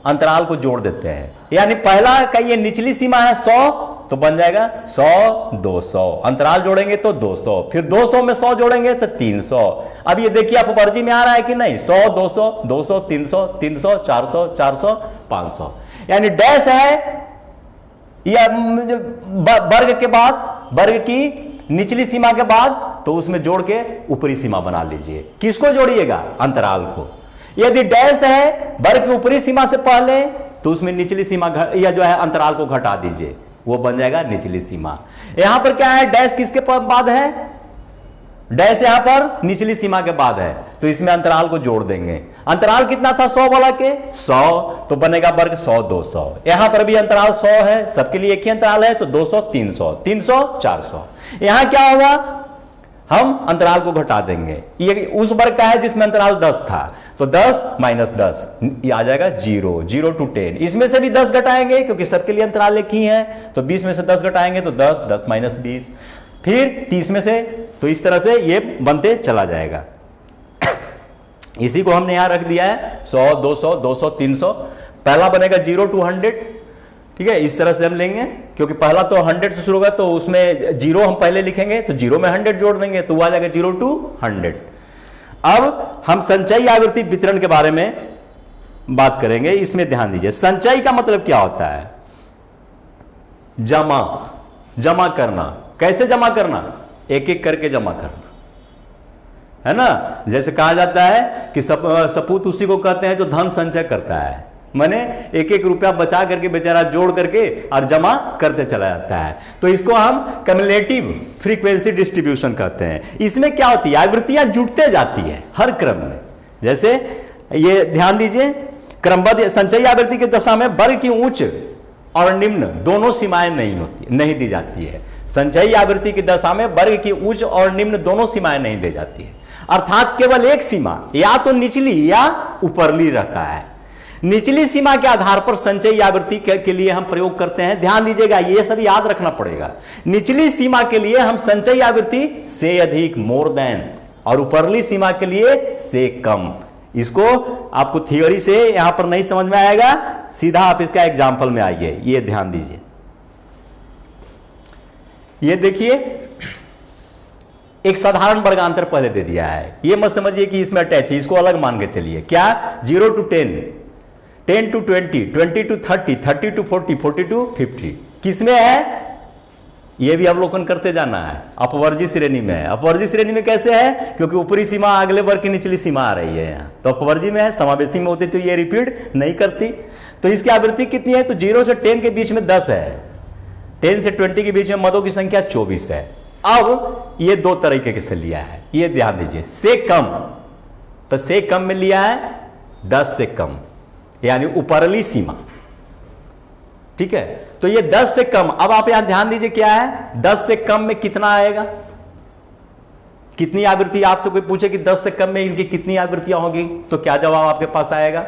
अंतराल को जोड़ देते हैं। यानी पहला का ये निचली सीमा है 100, तो बन जाएगा 100 200, अंतराल जोड़ेंगे तो 200, फिर 200 में 100 जोड़ेंगे तो 300। अब ये देखिए अपवर्जी में आ रहा है कि नहीं, 100 200 200 300 300 400 400 500, यानी डैश है या वर्ग के बाद, वर्ग की निचली सीमा के बाद, तो उसमें जोड़ के ऊपरी सीमा बना लीजिए। किसको जोड़िएगा, अंतराल को। यदि डैश है वर्ग की ऊपरी सीमा से पहले, तो उसमें निचली सीमा या जो है अंतराल को घटा दीजिए, वो बन जाएगा निचली सीमा। यहां पर क्या है, डैश किसके बाद है, डैश यहां पर निचली सीमा के बाद है, तो इसमें अंतराल को जोड़ देंगे। अंतराल कितना था 100 वाला के 100, तो बनेगा वर्ग 100 200। यहां पर भी अंतराल 100 है, सबके लिए एक ही अंतराल है, तो 200 300 300 400। यहां क्या होगा, हम अंतराल को घटा देंगे। ये उस वर्ग का है जिसमें अंतराल 10 था, तो 10 माइनस 10 ये आ जाएगा 0, 0 to 10। इसमें से भी 10 घटाएंगे क्योंकि सबके लिए अंतराल एक ही है, तो 20 में से 10 घटाएंगे तो 10, 10 माइनस 20, फिर 30 में से, तो इस तरह से ये बनते चला जाएगा। इसी को हमने यहां रख दिया है 100 200 200 300। पहला बनेगा 0 to 100, ठीक है, इस तरह से हम लेंगे, क्योंकि पहला तो 100 से शुरू होगा, तो उसमें 0 हम पहले लिखेंगे, तो 0 में 100 जोड़ देंगे, तो वो आ जाएगा 0 to 100। अब हम संचयी आवृत्ति वितरण के बारे में बात करेंगे। इसमें ध्यान दीजिए, संचयी का मतलब क्या होता है, जमा करना। कैसे जमा करना, एक एक करके जमा करना, है ना। जैसे कहा जाता है कि सपूत उसी को कहते हैं जो धन संचय करता है, माने एक एक रुपया बचा करके बेचारा जोड़ करके और जमा करते चला जाता है, तो इसको हम कम्युलेटिव फ्रीक्वेंसी डिस्ट्रीब्यूशन कहते हैं। इसमें क्या होती है, आवृत्तियां जुटते जाती है हर क्रम में। जैसे ये ध्यान दीजिए, क्रमबद्ध संचयी आवृत्ति की दशा में वर्ग की उच्च और निम्न दोनों सीमाएं नहीं दी जाती है। संचयी आवृत्ति की दशा में वर्ग की उच्च और निम्न दोनों सीमाएं नहीं दी जाती है, अर्थात केवल एक सीमा या तो निचली या ऊपरली रहता है। निचली सीमा के आधार पर संचयी आवृत्ति के लिए हम प्रयोग करते हैं। ध्यान दीजिएगा, ये सब याद रखना पड़ेगा। निचली सीमा के लिए हम संचयी आवृत्ति से अधिक, मोर देन, और ऊपरली सीमा के लिए से कम। इसको आपको थियोरी से यहां पर नहीं समझ में आएगा, सीधा आप इसका एग्जाम्पल में आइए। ये ध्यान दीजिए, ये देखिए एक साधारण वर्गांतर पहले दे दिया है, ये मत समझिए कि इसमें अटैच है, इसको अलग मान के चलिए। क्या, 0 to 10, 10 to 20, 20 to 30, 30 to 40, 40 to 50। किसमें है, ये भी अवलोकन करते जाना है। अपवर्जी श्रेणी में है। अपवर्जी श्रेणी में कैसे है, क्योंकि ऊपरी सीमा अगले वर्ग की निचली सीमा आ रही है यहाँ, तो अपवर्जी में है। समावेशी में होती तो ये रिपीट नहीं करती। तो इसकी आवृत्ति कितनी है, तो 0 से 10 के बीच में 10 है, 10 से 20 के बीच में मदों की संख्या 24 है। अब ये दो तरीके से लिया है, ये ध्यान दीजिए। से कम, तो से कम में लिया है 10 से कम, यानी ऊपरली सीमा, ठीक है। तो ये 10 से कम, अब आप यहां ध्यान दीजिए क्या है, 10 से कम में कितना आएगा, कितनी आवृत्ति, आपसे कोई पूछे कि 10 से कम में इनकी कितनी आवृत्तियां होगी, तो क्या जवाब आपके पास आएगा।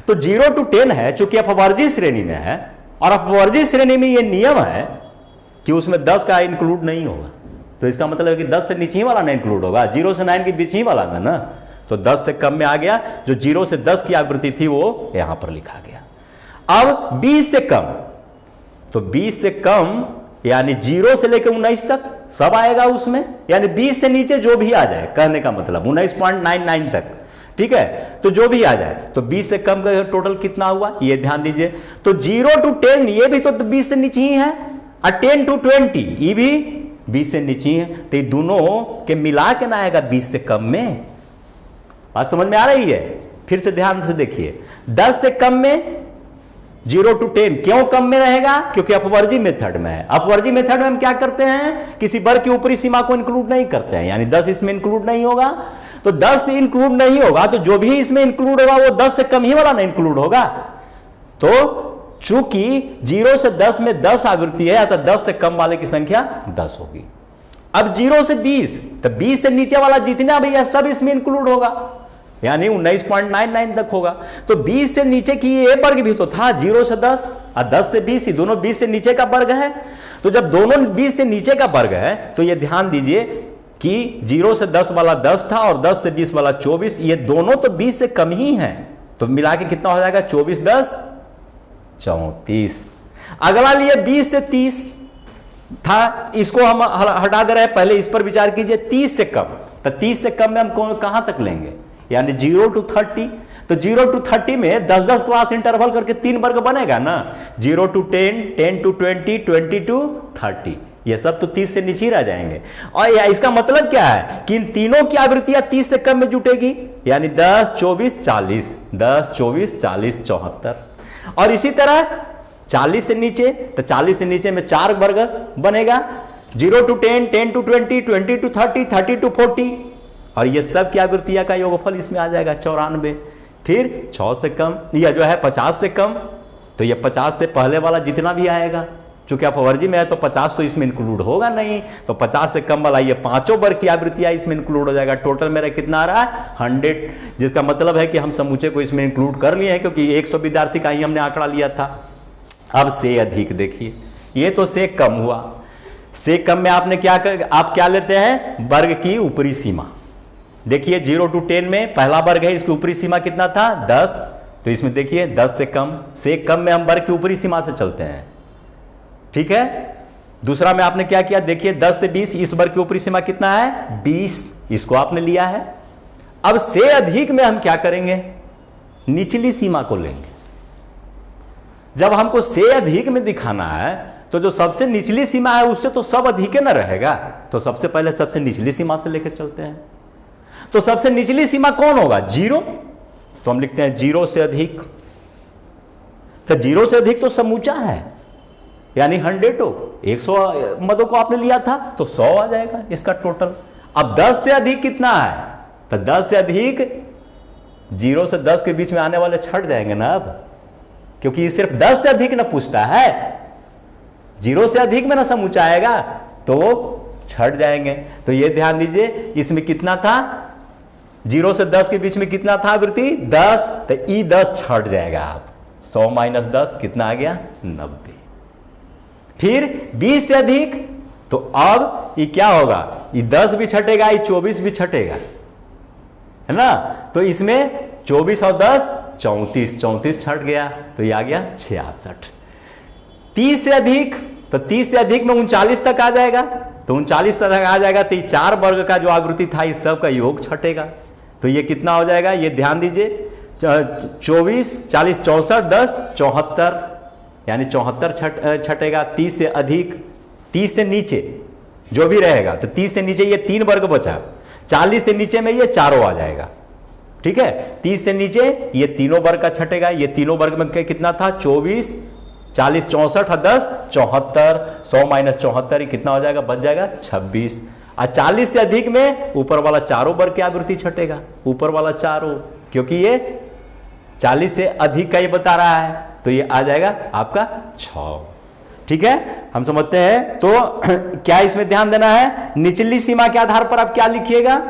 तो 0 to 10 है, चूंकि अपवर्जी श्रेणी में है, और अपवर्जी श्रेणी में यह नियम है कि उसमें 10 का इंक्लूड नहीं होगा, तो इसका मतलब है कि 10 से नीचे वाला नहीं इंक्लूड होगा, 0 से 9 के बीच ही वाला ना, तो 10 से कम में आ गया। जो 0 से 10 की आवृत्ति थी वो यहां पर लिखा गया। अब 20 से कम, तो 20 से कम यानी 0 से लेकर 19 तक सब आएगा उसमें, यानी 20 से नीचे जो भी आ जाए, कहने का मतलब 19.99 तक, ठीक है। तो जो भी आ जाए, तो 20 से कम का टोटल कितना हुआ, ये ध्यान दीजिए। तो 0 to 10 ये भी तो 20 से नीचे ही है, और 10 to 20 ये भी 20 से नीचे है, तो ये दोनों के मिला के ना आएगा 20 से कम में। बात समझ में आ रही है, फिर से ध्यान से देखिए। 10 से कम में 0 to 10 क्यों कम में रहेगा, क्योंकि अपवर्जी मेथड में है। अपवर्जी मेथड में हम क्या करते हैं, किसी वर्ग की ऊपरी सीमा को इंक्लूड नहीं करते हैं, यानी 10 इसमें इंक्लूड नहीं होगा, तो 10 इंक्लूड नहीं होगा, तो जो भी इसमें इंक्लूड होगा वो 10 से कम ही वाला नहीं इंक्लूड होगा। तो चूंकि 0 से 10 में 10 आवृत्ति है, तो 10 से कम वाले की संख्या 10 होगी। अब 0 से 20, तो 20 से नीचे वाला जितना भी है सब इसमें इंक्लूड होगा, यानी 19.99 तक होगा। तो 20 से नीचे की ये वर्ग भी तो था, 0 से 10 और 10 से 20, दोनों 20 से नीचे का वर्ग है। तो जब दोनों 20 से नीचे का वर्ग है, तो ये ध्यान दीजिए कि 0 से 10 वाला 10 था और 10 से 20 वाला 24, ये दोनों तो 20 से कम ही हैं, तो मिला के कितना हो जाएगा, 24 10 34। अगला लिए 20 से 30, था, इसको हम हटा दे रहे हैं। पहले इस पर विचार कीजिए, 30 से कम, तो 30 से कम में हम कहां तक लेंगे, यानी 0 to 30। तो 0 to 30 में 10-10 क्लास इंटरवल करके 3 वर्ग बनेगा ना, 0 to 10, 10 to 20, 20 to 30, ये सब तो 30 से नीचे रह जाएंगे। और इसका मतलब क्या है कि इन तीनों की आवृत्तियां 30 से कम में जुटेगी, यानी 10, 24, 40, 10, 24, 40, 74। और इसी तरह 40 से नीचे, तो 40 से नीचे में 4 वर्ग बनेगा, 0 to 10, 10 to 20, 20 to 30, 30 to 40, और ये सब की आवृत्तियां का योगफल इसमें आ जाएगा 94। फिर 6 से कम, या जो है 50 से कम, तो ये 50 से पहले वाला जितना भी आएगा, चूंकि आप वर्जी में है तो 50 तो इसमें इंक्लूड होगा नहीं, तो 50 से कम वाला ये पांचों वर्ग की आवृत्तियां इसमें इंक्लूड हो जाएगा। टोटल मेरा कितना आ रहा है 100, जिसका मतलब है कि हम समूचे को इसमें इंक्लूड कर लिए हैं, क्योंकि 100 विद्यार्थी का ही हमने आंकड़ा लिया था। अब से अधिक देखिए, ये तो से कम हुआ, से कम में आपने आप क्या लेते हैं, वर्ग की ऊपरी सीमा। देखिए 0 to 10 में पहला वर्ग है, इसकी ऊपरी सीमा कितना था 10, तो इसमें देखिए 10 से कम में हम वर्ग की ऊपरी सीमा से चलते हैं, ठीक है। दूसरा में आपने क्या किया, देखिए 10 से 20, इस वर्ग की ऊपरी सीमा कितना है 20, इसको आपने लिया है। अब से अधिक में हम क्या करेंगे, निचली सीमा को लेंगे। जब हमको से अधिक में दिखाना है तो जो सबसे निचली सीमा है उससे तो सब अधिक न रहेगा, तो सबसे पहले सबसे निचली सीमा से लेकर चलते हैं। तो सबसे निचली सीमा कौन होगा, 0, तो हम लिखते हैं 0 से अधिक। तो 0 से अधिक तो समूचा है, यानी 100 हो, 100 मदों को आपने लिया था तो 100 आ जाएगा इसका टोटल। अब 10 से अधिक कितना है, तो 10 से अधिक 0 से 10 के बीच में आने वाले छट जाएंगे ना, अब क्योंकि ये सिर्फ 10 से अधिक ना पूछता है, 0 से अधिक में ना समूचा आएगा तो छट जाएंगे। तो ये ध्यान दीजिए, इसमें कितना था 0 से 10 के बीच में कितना था आवृत्ति 10, तो ई 10 छट जाएगा। आप 100 माइनस 10 कितना आ गया 90। फिर 20 से अधिक, तो अब ये क्या होगा, ये 10 भी छटेगा, ये 24 भी छटेगा, है ना। तो इसमें 24 और 10 34, 34 छट गया, तो ये आ गया 66। 30 से अधिक, तो 30 से अधिक में 39 तक आ जाएगा, तो 39 तक आ जाएगा, तो ये 4 वर्ग का जो आवृत्ति था इस सब का योग छटेगा, तो ये कितना हो जाएगा, ये ध्यान दीजिए 24, 40, 64, 10, 74, यानी 74 छटेगा। 30 से अधिक, 30 से नीचे जो भी रहेगा, तो 30 से नीचे ये 3 वर्ग बचा, 40 से नीचे में ये चारों आ जाएगा, ठीक है। 30 से नीचे ये तीनों वर्ग का छटेगा, ये तीनों वर्ग में कितना था 24, 40, 64 और 10, 74, 100 माइनस 74 कितना हो जाएगा, बच जाएगा 26। और 40 से अधिक में ऊपर वाला चारों वर्ग की आवृत्ति छटेगा, ऊपर वाला चारों, क्योंकि ये 40 से अधिक का ये बता रहा है, तो ये आ जाएगा आपका 6, ठीक है। हम समझते हैं, तो क्या इसमें ध्यान देना है, निचली सीमा के आधार पर आप क्या लिखिएगा,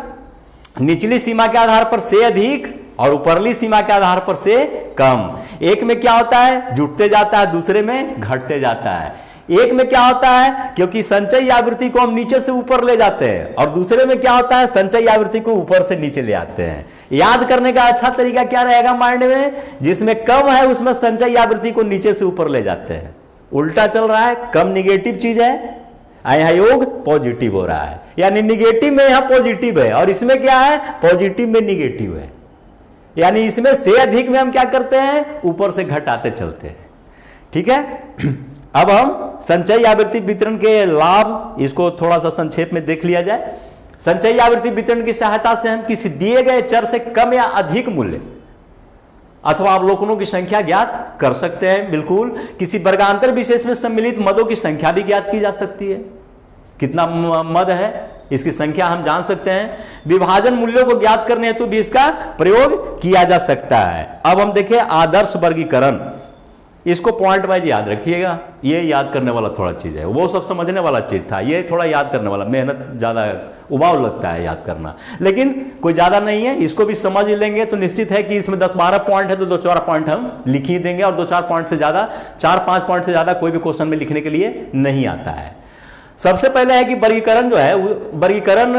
निचली सीमा के आधार पर से अधिक और ऊपरली सीमा के आधार पर से कम। एक में क्या होता है जुटते जाता है, दूसरे में घटते जाता है। एक में क्या होता है, क्योंकि संचयी आवृत्ति को हम नीचे से ऊपर ले जाते हैं, और दूसरे में क्या होता है, संचयी आवृत्ति को ऊपर से नीचे ले आते हैं। याद करने का अच्छा तरीका क्या रहेगा माइंड में, जिसमें कम है उसमें संचयी आवृत्ति को नीचे से ऊपर ले जाते हैं। उल्टा चल रहा है, कम निगेटिव चीज है, यहां योग पॉजिटिव हो रहा है, यानी निगेटिव में यहां पॉजिटिव है, और इसमें क्या है पॉजिटिव में निगेटिव है, यानी इसमें से अधिक में हम क्या करते हैं ऊपर से घटाते चलते हैं, ठीक है। अब हम संचयी आवृत्ति वितरण के लाभ, इसको थोड़ा सा संक्षेप में देख लिया जाए। संचयी आवृत्ति वितरण की सहायता से हम किसी दिए गए चर से कम या अधिक मूल्य अथवा अवलोकनों की संख्या ज्ञात कर सकते हैं। बिल्कुल, किसी वर्गांतर विशेष में सम्मिलित मदों की संख्या भी ज्ञात की जा सकती है, कितना मद है इसकी संख्या हम जान सकते हैं। विभाजन मूल्यों को ज्ञात करने हेतु भी इसका प्रयोग किया जा सकता है। अब हम देखें आदर्श वर्गीकरण, इसको पॉइंट वाइज याद रखिएगा, ये याद करने वाला थोड़ा चीज है, वो सब समझने वाला चीज था, ये थोड़ा याद करने वाला, मेहनत ज्यादा उबाऊ लगता है याद करना, लेकिन कोई ज्यादा नहीं है, इसको भी समझ लेंगे तो निश्चित है कि इसमें 10-12 पॉइंट है, तो 2-4 पॉइंट हम लिख ही देंगे, और 2-4 पॉइंट से ज्यादा, 4-5 पॉइंट से ज्यादा कोई भी क्वेश्चन में लिखने के लिए नहीं आता है। सबसे पहले है कि वर्गीकरण जो है, वर्गीकरण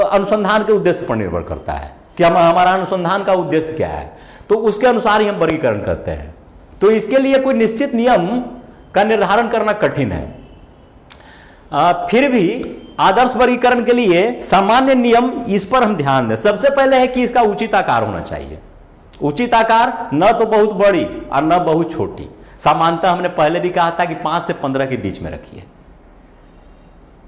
अनुसंधान के उद्देश्य पर निर्भर करता है कि हमारा अनुसंधान का उद्देश्य क्या है, तो उसके अनुसार ही हम वर्गीकरण करते हैं। तो इसके लिए कोई निश्चित नियम का निर्धारण करना कठिन है, फिर भी आदर्श वर्गीकरण के लिए सामान्य नियम, इस पर हम ध्यान दें। सबसे पहले है कि इसका उचित आकार होना चाहिए। उचित आकार, न तो बहुत बड़ी और न बहुत छोटी। सामान्यतः हमने पहले भी कहा था कि 5 से 15 के बीच में रखिए।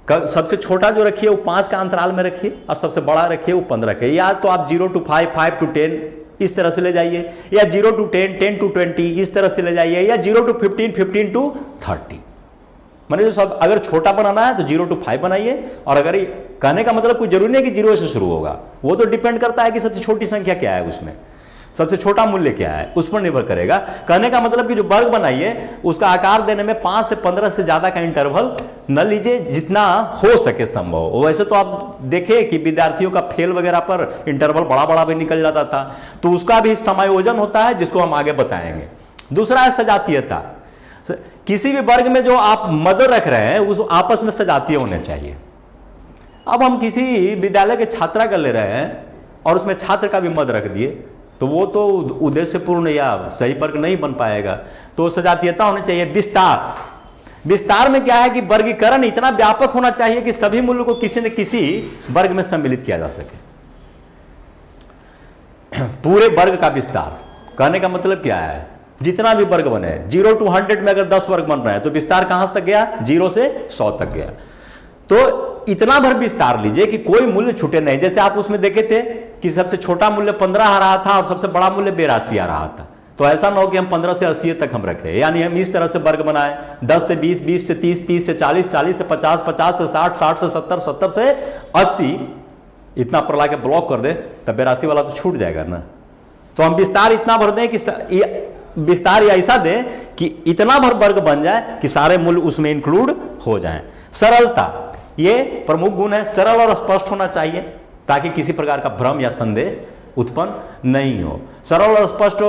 सबसे छोटा जो रखिए वो 5 का अंतराल में रखिए और सबसे बड़ा रखिए वो 15 के। या तो आप 0 to 5, 5 to 10 इस तरह से ले जाइए, या 0 to 10, 10 to 20 इस तरह से ले जाइए, या 0 to 15, 15 to 30। माने जो सब अगर छोटा बनाना है तो 0 to 5 बनाइए। और अगर कहने का मतलब कोई जरूरी नहीं कि 0 से शुरू होगा, वो तो डिपेंड करता है कि सबसे छोटी संख्या क्या है, उसमें सबसे छोटा मूल्य क्या है, उस पर निर्भर करेगा। कहने का मतलब कि जो वर्ग बनाइए उसका आकार देने में 5 से 15 से ज्यादा का इंटरवल न लीजिए, जितना हो सके संभव। वैसे तो आप देखें कि विद्यार्थियों का फेल वगैरह पर इंटरवल बड़ा बड़ा भी निकल जाता था, तो उसका भी समायोजन होता है जिसको हम आगे बताएंगे। दूसरा है सजातीयता। किसी भी वर्ग में जो आप मद रख रहे हैं उस आपस में सजातीय होने चाहिए। अब हम किसी विद्यालय के छात्रा का ले रहे हैं और उसमें छात्र का भी मद रख दिए तो वो तो उद्देश्यपूर्ण या सही वर्ग नहीं बन पाएगा। तो सजातीयता होनी चाहिए। विस्तार, विस्तार में क्या है कि वर्गीकरण इतना व्यापक होना चाहिए कि सभी मूल्य को किसी न किसी वर्ग में सम्मिलित किया जा सके। पूरे वर्ग का विस्तार, कहने का मतलब क्या है, जितना भी वर्ग बने, 0 to 100 में अगर 10 वर्ग बन रहे हैं तो विस्तार कहां तक गया, 0 से 100 तक गया। तो इतना भर विस्तार लीजिए कि कोई मूल्य छूटे नहीं। जैसे आप उसमें देखे थे कि सबसे छोटा मूल्य 15 आ रहा था और सबसे बड़ा मूल्य 82 आ रहा था। तो ऐसा ना हो कि हम 15 से 80 तक हम रखें, यानी हम इस तरह से वर्ग बनाए 10 से 20, 20 से 30, 30 से 40, 40 से 50, 50 से 60, 60 से 70, 70 से 80, इतना पर ला के ब्लॉक कर दे तब 82 वाला तो छूट जाएगा ना। तो हम विस्तार इतना भर दें कि विस्तार ऐसा दें कि इतना भर वर्ग बन जाए कि सारे मूल्य उसमें इंक्लूड हो जाएं। सरलता, ये प्रमुख गुण है। सरल और स्पष्ट होना चाहिए ताकि किसी प्रकार का भ्रम या संदेह उत्पन्न नहीं हो। सरल और स्पष्ट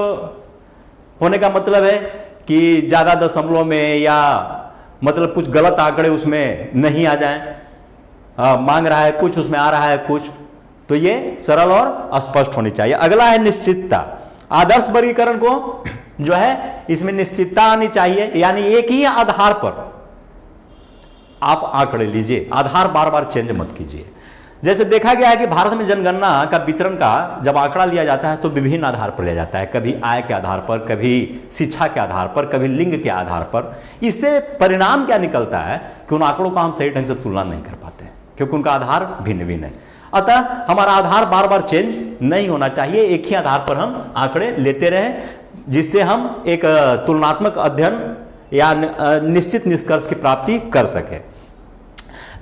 होने का मतलब है कि ज्यादा दशमलव में या मतलब कुछ गलत आंकड़े उसमें नहीं आ जाएं। मांग रहा है कुछ, उसमें आ रहा है कुछ, तो ये सरल और स्पष्ट होनी चाहिए। अगला है निश्चितता। आदर्श वर्गीकरण को जो है इसमें निश्चितता आनी चाहिए, यानी एक ही आधार पर आप आंकड़े लीजिए, आधार बार बार चेंज मत कीजिए। जैसे देखा गया है कि भारत में जनगणना का वितरण का जब आंकड़ा लिया जाता है तो विभिन्न आधार पर लिया जाता है, कभी आय के आधार पर, कभी शिक्षा के आधार पर, कभी लिंग के आधार पर। इससे परिणाम क्या निकलता है कि उन आंकड़ों का हम सही ढंग से तुलना नहीं कर पाते हैं, क्योंकि उनका आधार भिन्न भिन्न है। अतः हमारा आधार बार बार चेंज नहीं होना चाहिए, एक ही आधार पर हम आंकड़े लेते रहें, जिससे हम एक तुलनात्मक अध्ययन या निश्चित निष्कर्ष की प्राप्ति कर सके।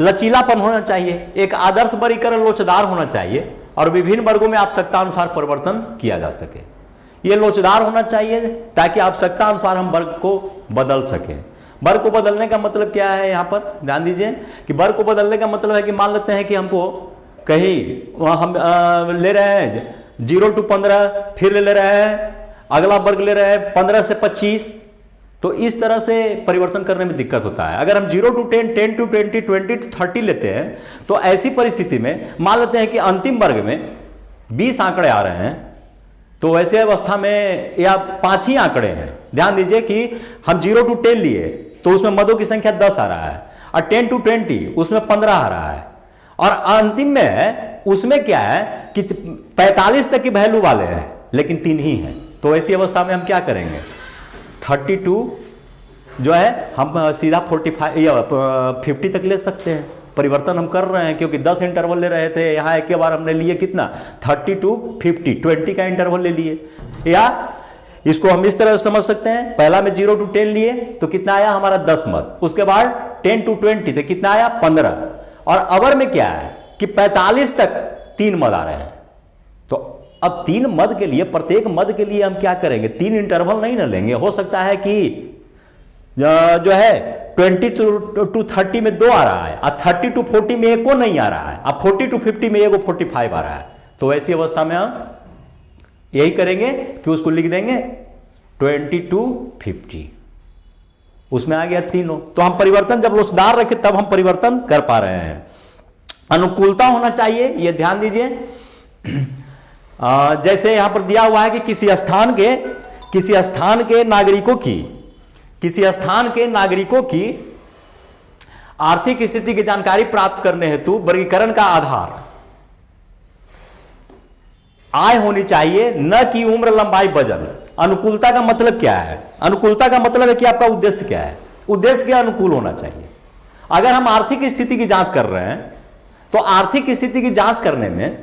लचीलापन होना चाहिए। एक आदर्श वर्गीकरण लोचदार होना चाहिए और विभिन्न वर्गों में आवश्यकता अनुसार परिवर्तन किया जा सके। यह लोचदार होना चाहिए ताकि आवश्यकता अनुसार हम वर्ग को बदल सकें। वर्ग को बदलने का मतलब क्या है, यहां पर ध्यान दीजिए कि वर्ग को बदलने का मतलब है कि मान लेते हैं कि हमको कहीं हम ले रहे हैं 0 to 15, फिर ले रहे हैं अगला वर्ग ले रहे हैं 15 से 25, तो इस तरह से परिवर्तन करने में दिक्कत होता है। अगर हम 0 to 10, 10 to 20, 20 to 30 लेते हैं तो ऐसी परिस्थिति में मान लेते हैं कि अंतिम वर्ग में 20 आंकड़े आ रहे हैं, तो वैसे अवस्था में या 5 ही आंकड़े हैं। ध्यान दीजिए कि हम 0 to 10 लिए तो उसमें मदों की संख्या 10 आ रहा है, और 10 to 20 उसमें 15 आ रहा है, और अंतिम में उसमें क्या है कि 45 तक की वैल्यू वाले हैं लेकिन 3 ही हैं। तो ऐसी अवस्था में हम क्या करेंगे, 32 जो है हम सीधा 45 या 50 तक ले सकते हैं। परिवर्तन हम कर रहे हैं क्योंकि 10 इंटरवल ले रहे थे, यहाँ एक के बार हमने लिए कितना 30 to 50, 20 का इंटरवल ले लिए। या इसको हम इस तरह समझ सकते हैं, पहला में 0 to 10 लिए तो कितना आया हमारा 10 मत, उसके बाद 10 to 20 थे कितना आया 15, और अवर में क्या है कि 45 तक 3 मद आ रहे हैं। तो अब 3 मद के लिए, प्रत्येक मद के लिए हम क्या करेंगे, 3 इंटरवल नहीं ना लेंगे। हो सकता है कि जो है 20 to 30 में 2 आ रहा है, और 30 to 40 में एक को नहीं आ रहा है, अब 40 to 50 में एक 45 आ रहा है। तो ऐसी अवस्था में हम यही करेंगे कि उसको लिख देंगे 20 to 50, उसमें आ गया तीनों। तो हम परिवर्तन जब लोचदार रखे तब हम परिवर्तन कर पा रहे हैं। अनुकूलता होना चाहिए, यह ध्यान दीजिए। जैसे यहां पर दिया हुआ है कि किसी स्थान के नागरिकों की आर्थिक स्थिति की जानकारी प्राप्त करने हेतु वर्गीकरण का आधार आय होनी चाहिए, न कि उम्र, लंबाई, वजन। अनुकूलता का मतलब क्या है? अनुकूलता का मतलब है कि आपका उद्देश्य क्या है, उद्देश्य के अनुकूल होना चाहिए। अगर हम आर्थिक स्थिति की जांच कर रहे हैं तो आर्थिक स्थिति की जांच करने में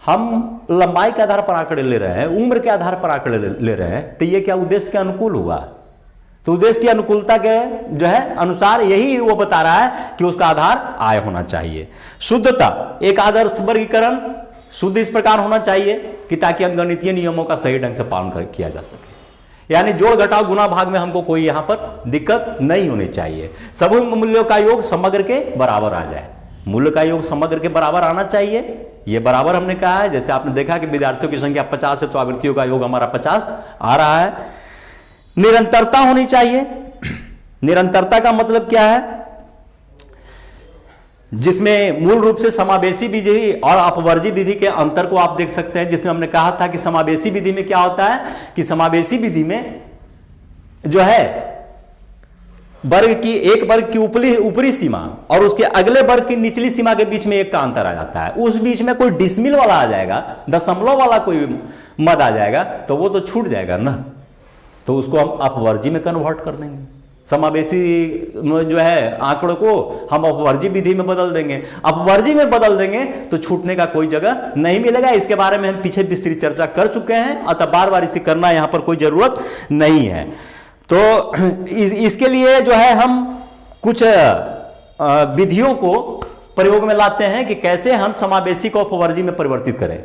हम लंबाई के आधार पर आंकड़े ले रहे हैं, उम्र के आधार पर आंकड़े ले रहे हैं, तो ये क्या उद्देश्य के अनुकूल हुआ? तो उद्देश्य की अनुकूलता के जो है अनुसार यही वो बता रहा है कि उसका आधार आय होना चाहिए। शुद्धता, एक आदर्श वर्गीकरण शुद्ध इस प्रकार होना चाहिए कि ताकि अंकगणितीय नियमों का सही ढंग से पालन किया जा सके, यानी जोड़ घटाव गुना भाग में हमको कोई यहां पर दिक्कत नहीं होनी चाहिए। सभी मूल्यों का योग समग्र के बराबर आ जाए, मूल्य का योग समग्र के बराबर आना चाहिए। ये बराबर हमने कहा है, जैसे आपने देखा कि विद्यार्थियों की संख्या 50 है तो आवृत्तियों का योग हमारा 50 आ रहा है। निरंतरता होनी चाहिए। निरंतरता का मतलब क्या है? जिसमें मूल रूप से समावेशी विधि और अपवर्जी विधि के अंतर को आप देख सकते हैं, जिसमें हमने कहा था कि समावेशी विधि में क्या होता है कि समावेशी विधि में जो है एक वर्ग की ऊपरी सीमा और उसके अगले वर्ग की निचली सीमा के बीच में एक का अंतर आ जाता है। उस बीच में कोई डिसमिल वाला आ जाएगा, दशमलव वाला कोई मद आ जाएगा, तो वो तो छूट जाएगा ना, तो उसको हम अपवर्जी में कन्वर्ट कर देंगे। समावेशी जो है आंकड़ों को हम अपवर्जी विधि में बदल देंगे। अपवर्जी में बदल देंगे तो छूटने का कोई जगह नहीं मिलेगा। इसके बारे में हम पीछे विस्तृत चर्चा कर चुके हैं, अतः बार बार इसे करना यहां पर कोई जरूरत नहीं है। तो इसके लिए जो है हम कुछ विधियों को प्रयोग में लाते हैं कि कैसे हम समावेशी को अपवर्जी में परिवर्तित करें।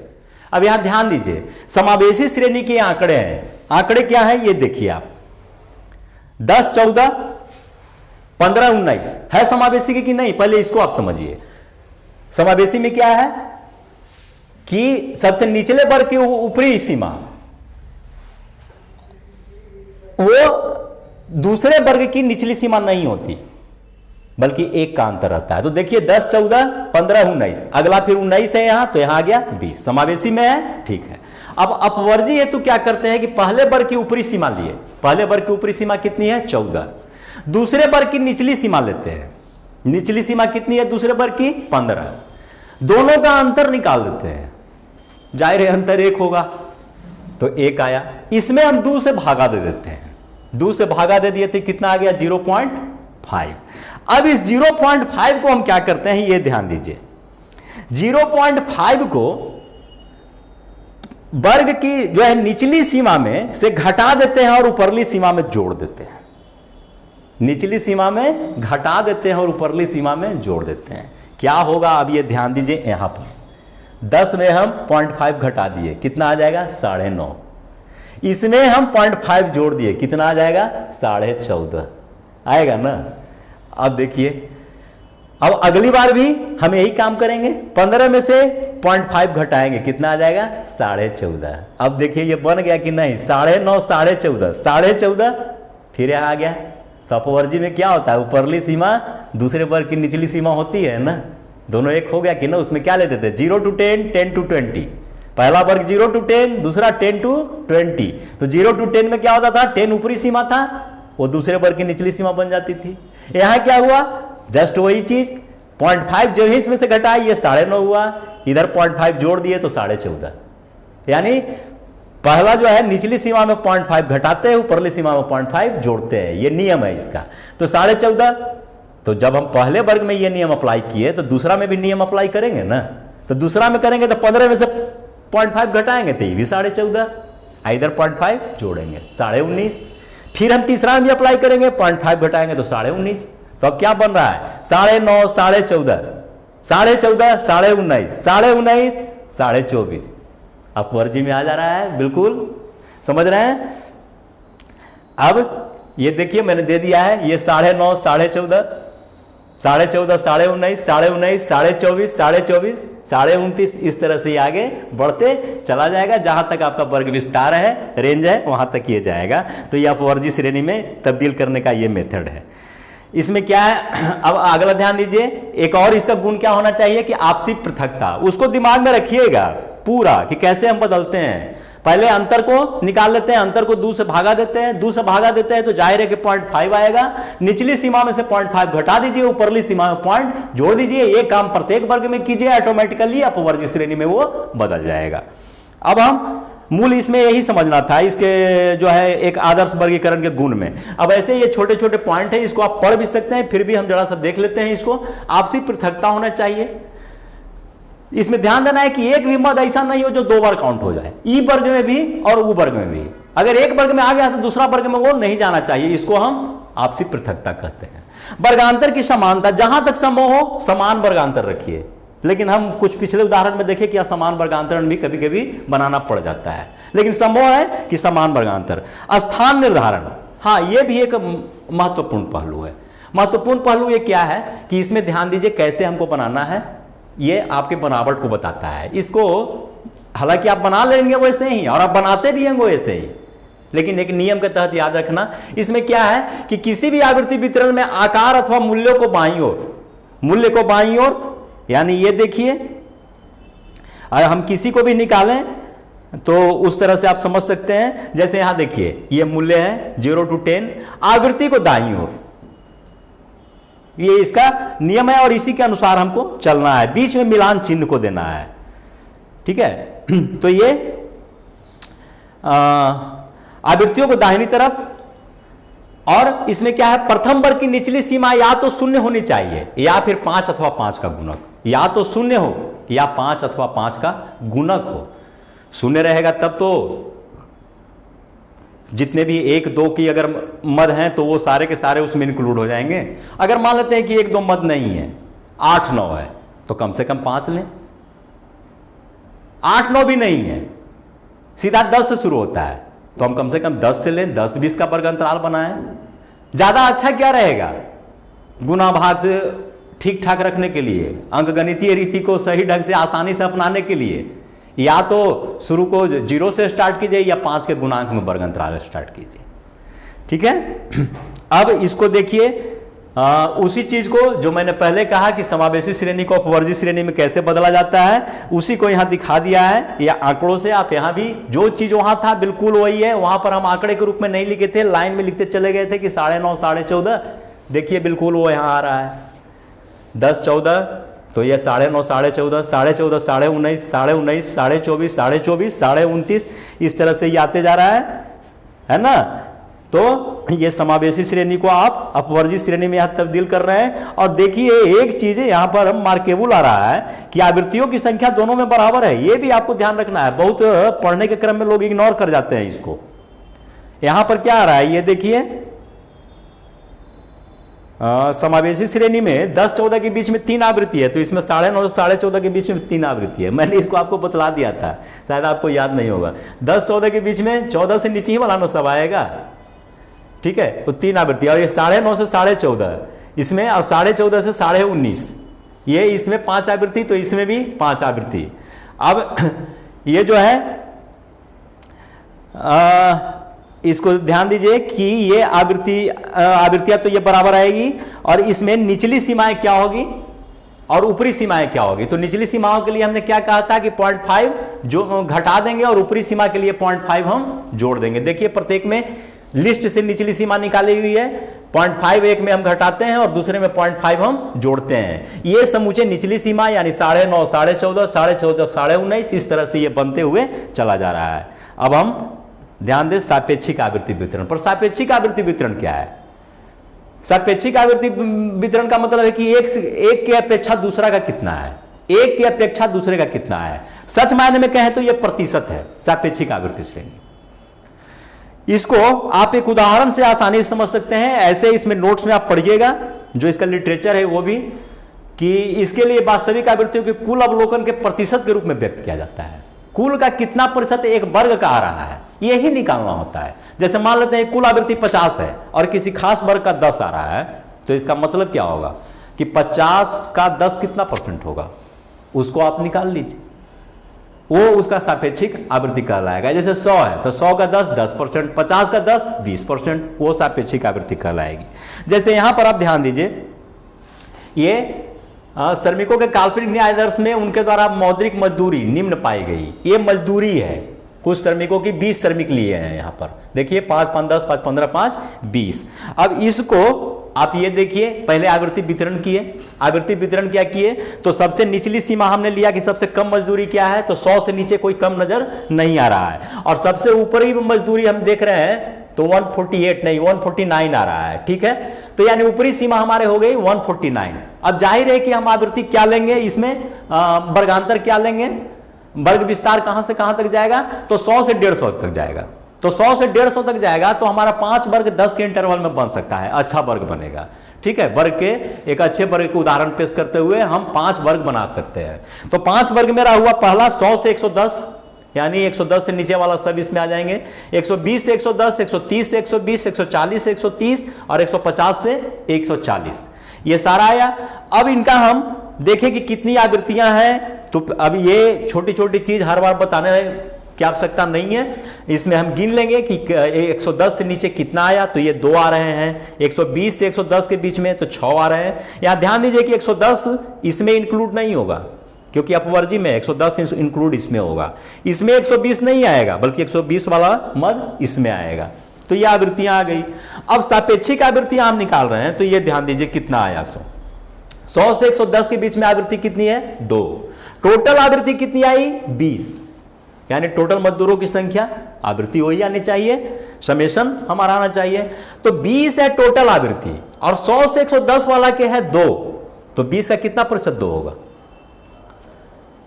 अब यहां ध्यान दीजिए, समावेशी श्रेणी के आंकड़े हैं। आंकड़े क्या है ये देखिए आप, 10, 14, 15, 19 है समावेशी की नहीं? पहले इसको आप समझिए। समावेशी में क्या है कि सबसे निचले वर्ग की ऊपरी सीमा वो दूसरे वर्ग की निचली सीमा नहीं होती, बल्कि एक का अंतर रहता है। तो देखिए 10, 14, 15, 19, अगला फिर 19 है यहां, तो यहां आ गया 20, समावेशी में है, ठीक है। अब अपवर्जी है तो क्या करते हैं कि पहले वर्ग की ऊपरी सीमा लिए, पहले वर्ग की ऊपरी सीमा कितनी है? 14। दूसरे वर्ग की निचली सीमा लेते हैं, निचली सीमा कितनी है दूसरे वर्ग की? 15। दोनों का अंतर निकाल देते हैं, जाहिर है अंतर 1 होगा, तो 1 आया। इसमें हम 2 से भागा दे देते हैं, 2 से भागा दे दिए थे, कितना आ गया? 0.5। अब इस 0.5 को हम क्या करते हैं ये ध्यान दीजिए, 0.5 को वर्ग की जो है निचली सीमा में से घटा देते हैं और ऊपरली सीमा में जोड़ देते हैं। निचली सीमा में घटा देते हैं और ऊपरली सीमा में जोड़ देते हैं। क्या होगा अब ये ध्यान दीजिए, यहां पर 10 में हम 0.5 घटा दिए, कितना आ जाएगा? 9.5। इसमें हम 0.5 जोड़ दिए, कितना आ जाएगा? 14.5 आएगा ना। अब देखिए, अब अगली बार भी हम यही काम करेंगे, 15 में से 0.5 घटाएंगे, कितना आ जाएगा? 14.5। अब देखिए ये बन गया कि नहीं? 9.5, 14.5, 14.5 फिर यहां आ गया। तो अपवर्जी में क्या होता है? ऊपरली सीमा दूसरे वर्ग की निचली सीमा होती है ना, दोनों एक हो गया कि ना। उसमें क्या लेते थे? 0 to 10, 10 to 20। पहला वर्ग 0 to 10, दूसरा 10 to 20। तो 0 to 10 में क्या होता था? 10 ऊपरी सीमा था, वो दूसरे वर्ग की निचली सीमा बन जाती थी। यहां क्या हुआ? जस्ट वही चीज, 0.5 जो है इसमें से घटा, ये 9.5 हुआ, इधर 0.5 जोड़ दिए तो 14.5। यानी पहला जो है निचली सीमा में 0.5 घटाते हैं, ऊपरली सीमा में 0.5 जोड़ते हैं, ये नियम है इसका। तो 14.5, तो जब हम पहले वर्ग में ये नियम अप्लाई किए तो दूसरा में भी नियम अप्लाई करेंगे ना। तो दूसरा में करेंगे तो 15 में से 0.5 घटाएंगे तो ये भी 14.5, इधर 0.5 जोड़ेंगे 19.5। फिर हम तीसरा में भी अप्लाई करेंगे, 0.5 घटाएंगे तो 19.5। तो अब क्या बन रहा है? 9.5, 14.5, 14.5, 19.5, 19.5, 24। अपवर्जी में आ जा रहा है, बिल्कुल समझ रहे हैं। अब ये देखिए मैंने दे दिया है, ये 9.5, 14.5, 14.5, 19.5, 19.5, 24.5, 24.5, 29.5, इस तरह से आगे बढ़ते चला जाएगा। जहां तक आपका वर्ग विस्तार है, रेंज है, वहां तक ये जाएगा। तो ये अपवर्जी श्रेणी में तब्दील करने का ये मेथड है। इसमें क्या है, अब अगला ध्यान दीजिए, एक और इसका गुण क्या होना चाहिए कि आपसी पृथकता। उसको दिमाग में रखिएगा पूरा कि कैसे हम बदलते हैं। पहले अंतर को निकाल लेते हैं, अंतर को 2 से भागा देते हैं, 2 से भागा देते हैं तो जाहिर है कि 0.5 आएगा। निचली सीमा में से 0.5 घटा दीजिए, ऊपरली सीमा में पॉइंट जोड़ दीजिए। ये काम प्रत्येक वर्ग में कीजिए, ऑटोमेटिकली अपवर्ग श्रेणी में वो बदल जाएगा। अब हम मूल इसमें यही समझना था, इसके जो है एक आदर्श वर्गीकरण के गुण में। अब ऐसे ये छोटे छोटे पॉइंट है, इसको आप पढ़ भी सकते हैं, फिर भी हम जरा सा देख लेते हैं इसको। आपसी पृथकता होना चाहिए। इसमें ध्यान देना है कि एक भी मद ऐसा नहीं हो जो 2 बार काउंट हो जाए, ई वर्ग में भी और ऊ वर्ग में भी। अगर एक वर्ग में आ गया तो दूसरा वर्ग में वो नहीं जाना चाहिए। इसको हम आपसी पृथकता कहते हैं। वर्गांतर की समानता, जहां तक संभव हो समान वर्गांतर रखिए, लेकिन हम कुछ पिछले उदाहरण में देखें कि असमान वर्गांतरण भी कभी कभी बनाना पड़ जाता है, लेकिन संभव है कि समान वर्गांतर। स्थान निर्धारण, हाँ यह भी एक महत्वपूर्ण पहलू है। महत्वपूर्ण पहलू ये क्या है कि इसमें ध्यान दीजिए कैसे हमको बनाना है, ये आपके बनावट को बताता है। इसको हालांकि आप बना लेंगे वैसे ही और आप बनाते भी होंगे वैसे ही, लेकिन एक नियम के तहत याद रखना। इसमें क्या है कि किसी भी आवृत्ति वितरण में आकार अथवा मूल्यों को बाईं ओर, मूल्य को बाईं ओर, यानी ये देखिए अगर हम किसी को भी निकालें तो उस तरह से आप समझ सकते हैं। जैसे यहां देखिए ये मूल्य है 0 to 10, आवृत्ति को दाईं ओर, ये इसका नियम है और इसी के अनुसार हमको चलना है। बीच में मिलान चिन्ह को देना है, ठीक है। तो ये आवृत्तियों को दाहिनी तरफ, और इसमें क्या है, प्रथम वर्ग की निचली सीमा या तो 0 होनी चाहिए या फिर 5 अथवा 5 का गुणक, या तो 0 हो या 5 अथवा 5 का गुणक हो। 0 रहेगा तब तो जितने भी 1 2 की अगर मद हैं तो वो सारे के सारे उसमें इंक्लूड हो जाएंगे। अगर मान लेते हैं कि 1 2 मद नहीं है, 8 9 है, तो कम से कम 5 लें। 8 9 भी नहीं है, सीधा 10 से शुरू होता है, तो हम कम से कम 10 से लें, 10 20 का वर्ग अंतराल बनाएं। ज्यादा अच्छा क्या रहेगा, गुना भाग से ठीक ठाक रखने के लिए, अंकगणितीय रीति को सही ढंग से आसानी से अपनाने के लिए, या तो शुरू को 0 से स्टार्ट कीजिए या 5 के गुणांक में वर्ग अंतराल स्टार्ट कीजिए, ठीक है। अब इसको देखिए, उसी चीज को जो मैंने पहले कहा कि समावेशी श्रेणी को अपवर्जी श्रेणी में कैसे बदला जाता है, उसी को यहां दिखा दिया है या आंकड़ों से। आप यहां भी जो चीज वहां था बिल्कुल वही है। वहां पर हम आंकड़े के रूप में नहीं लिखे थे, लाइन में लिखते चले गए थे कि 9.5 14.5, देखिए बिल्कुल वो यहां आ रहा है 10 14, तो ये 9.5 14.5 14.5 19.5 19.5 24.5 24.5 29.5, इस तरह से ये आते जा रहा है ना। तो ये समावेशी श्रेणी को आप अपवर्जी श्रेणी में यहां तब्दील कर रहे हैं। और देखिए एक चीज यहां पर हम मार्केबल आ रहा है कि आवृत्तियों की संख्या दोनों में बराबर है, ये भी आपको ध्यान रखना है। बहुत पढ़ने के क्रम में लोग इग्नोर कर जाते हैं इसको। यहां पर क्या आ रहा है, ये देखिए समावेशी श्रेणी में 10 14 के बीच में 3 आवृत्ति है, तो इसमें 9.5 14.5 के बीच में 3 आवृत्ति है। मैंने इसको आपको बतला दिया था, शायद आपको याद नहीं होगा। 10 14 के बीच में 14 से नीचे ही वाला नो सब आएगा, ठीक है, तो 3 आवृत्ति। और ये 9.5 से 14.5 इसमें, और 14.5 से 19.5 ये इसमें 5 आवृत्ति, तो इसमें भी 5 आवृत्ति। अब ये जो है इसको ध्यान दीजिए कि ये आवृत्तियां तो ये बराबर आएगी, और इसमें निचली सीमाएं क्या होगी और ऊपरी सीमाएं क्या होगी। तो निचली सीमाओं के लिए हमने क्या कहा था कि 0.5 जो घटा देंगे और ऊपरी सीमा के लिए 0.5 हम जोड़ देंगे। देखिए प्रत्येक में लिस्ट से निचली सीमा निकाली हुई है, 0.5 एक में हम घटाते हैं और दूसरे में 0.5 हम जोड़ते हैं। ये समूचे निचली सीमा यानी 9.5 14.5 14.5 19.5 इस तरह से ये बनते हुए चला जा रहा है। अब हम ध्यान दें सापेक्षिक आवृत्ति वितरण पर। सापेक्षिक आवृत्ति वितरण क्या है? सापेक्षिक आवृत्ति वितरण का मतलब है कि एक की अपेक्षा दूसरा का कितना है, एक की अपेक्षा दूसरे का कितना है। सच मायने में कहें तो यह प्रतिशत है सापेक्षिक आवृत्ति श्रेणी। इसको आप एक उदाहरण से आसानी से समझ सकते हैं। ऐसे इसमें नोट्स में आप पढ़िएगा, जो इसका लिटरेचर है वो भी, कि इसके लिए वास्तविक आवृत्तियों के कुल अवलोकन के प्रतिशत के रूप में व्यक्त किया जाता है। कुल का कितना प्रतिशत एक वर्ग का आ रहा है यही निकालना होता है। जैसे मान लेते हैं कुल आवृत्ति 50 है और किसी खास वर्ग का 10 आ रहा है, तो इसका मतलब क्या होगा कि 50 का 10 कितना परसेंट होगा, उसको आप निकाल लीजिए, वो उसका सापेक्षिक आवृत्ति कहलाएगा। जैसे 100 है तो 100 का 10 10%, 50 का 10 20%, वो सापेक्षिक आवृत्ति कहलाएगी। जैसे यहां पर आप ध्यान दीजिए, ये श्रमिकों के काल्पनिक न्याय आदर्श में उनके द्वारा मौद्रिक मजदूरी निम्न पाई गई, ये मजदूरी है, कुछ श्रमिकों की 20 श्रमिक लिए हैं यहां पर, देखिए 5 5 10 5 15 5 20। अब इसको आप ये देखिए, पहले आवृत्ति वितरण किए, आवृत्ति वितरण क्या किए, तो सबसे निचली सीमा हमने लिया कि सबसे कम मजदूरी क्या है, तो 100 से नीचे कोई कम नजर नहीं आ रहा है, और सबसे ऊपरी मजदूरी हम देख रहे हैं तो 148 नहीं 149 आ रहा है, ठीक है। तो यानी ऊपरी सीमा हमारे हो गई 149। अब जाहिर है कि हम आवृत्ति क्या लेंगे, इसमें वर्गांतर क्या लेंगे, वर्ग विस्तार कहां से कहां तक जाएगा, तो 100 से 150 तक जाएगा। तो 100 से 150 तक जाएगा तो हमारा 5 वर्ग 10 के इंटरवल में बन सकता है, अच्छा वर्ग बनेगा, ठीक है। वर्ग के एक अच्छे वर्ग के उदाहरण पेश करते हुए हम 5 वर्ग बना सकते हैं। तो 5 वर्ग मेरा हुआ पहला 100 से 110, यानी 110 से नीचे वाला सब इसमें आ जाएंगे, 120 से 110, 130 से 120, 140 से 130 और 150 से 140, ये सारा आया। अब इनका हम देखें कि कितनी आवृत्तियां हैं, तो अब ये छोटी छोटी चीज हर बार बताने की आवश्यकता नहीं है, इसमें हम गिन लेंगे कि 110 से नीचे कितना आया, तो ये 2 आ रहे हैं, 120 से 110 के बीच में तो 6 आ रहे हैं। यहां ध्यान दीजिए कि 110 इसमें इंक्लूड नहीं होगा, क्योंकि अपवर्जी में 110 इंक्लूड इसमें होगा, इसमें 120 नहीं आएगा, बल्कि 120 वाला मद इसमें आएगा। तो ये आवृत्तियां आ गई। अब सापेक्षिक आवृत्तियां हम निकाल रहे हैं, तो ये ध्यान दीजिए कितना आया, 100 से 110 के बीच में आवृत्ति कितनी है, 2। टोटल आवृत्ति कितनी आई, 20, यानी टोटल मजदूरों की संख्या, आवृत्ति वही आनी चाहिए, समेशन हमारा आना चाहिए। तो 20 है टोटल आवृत्ति, और 100 से 110 वाला के है 2, तो 20 का कितना प्रतिशत 2 होगा,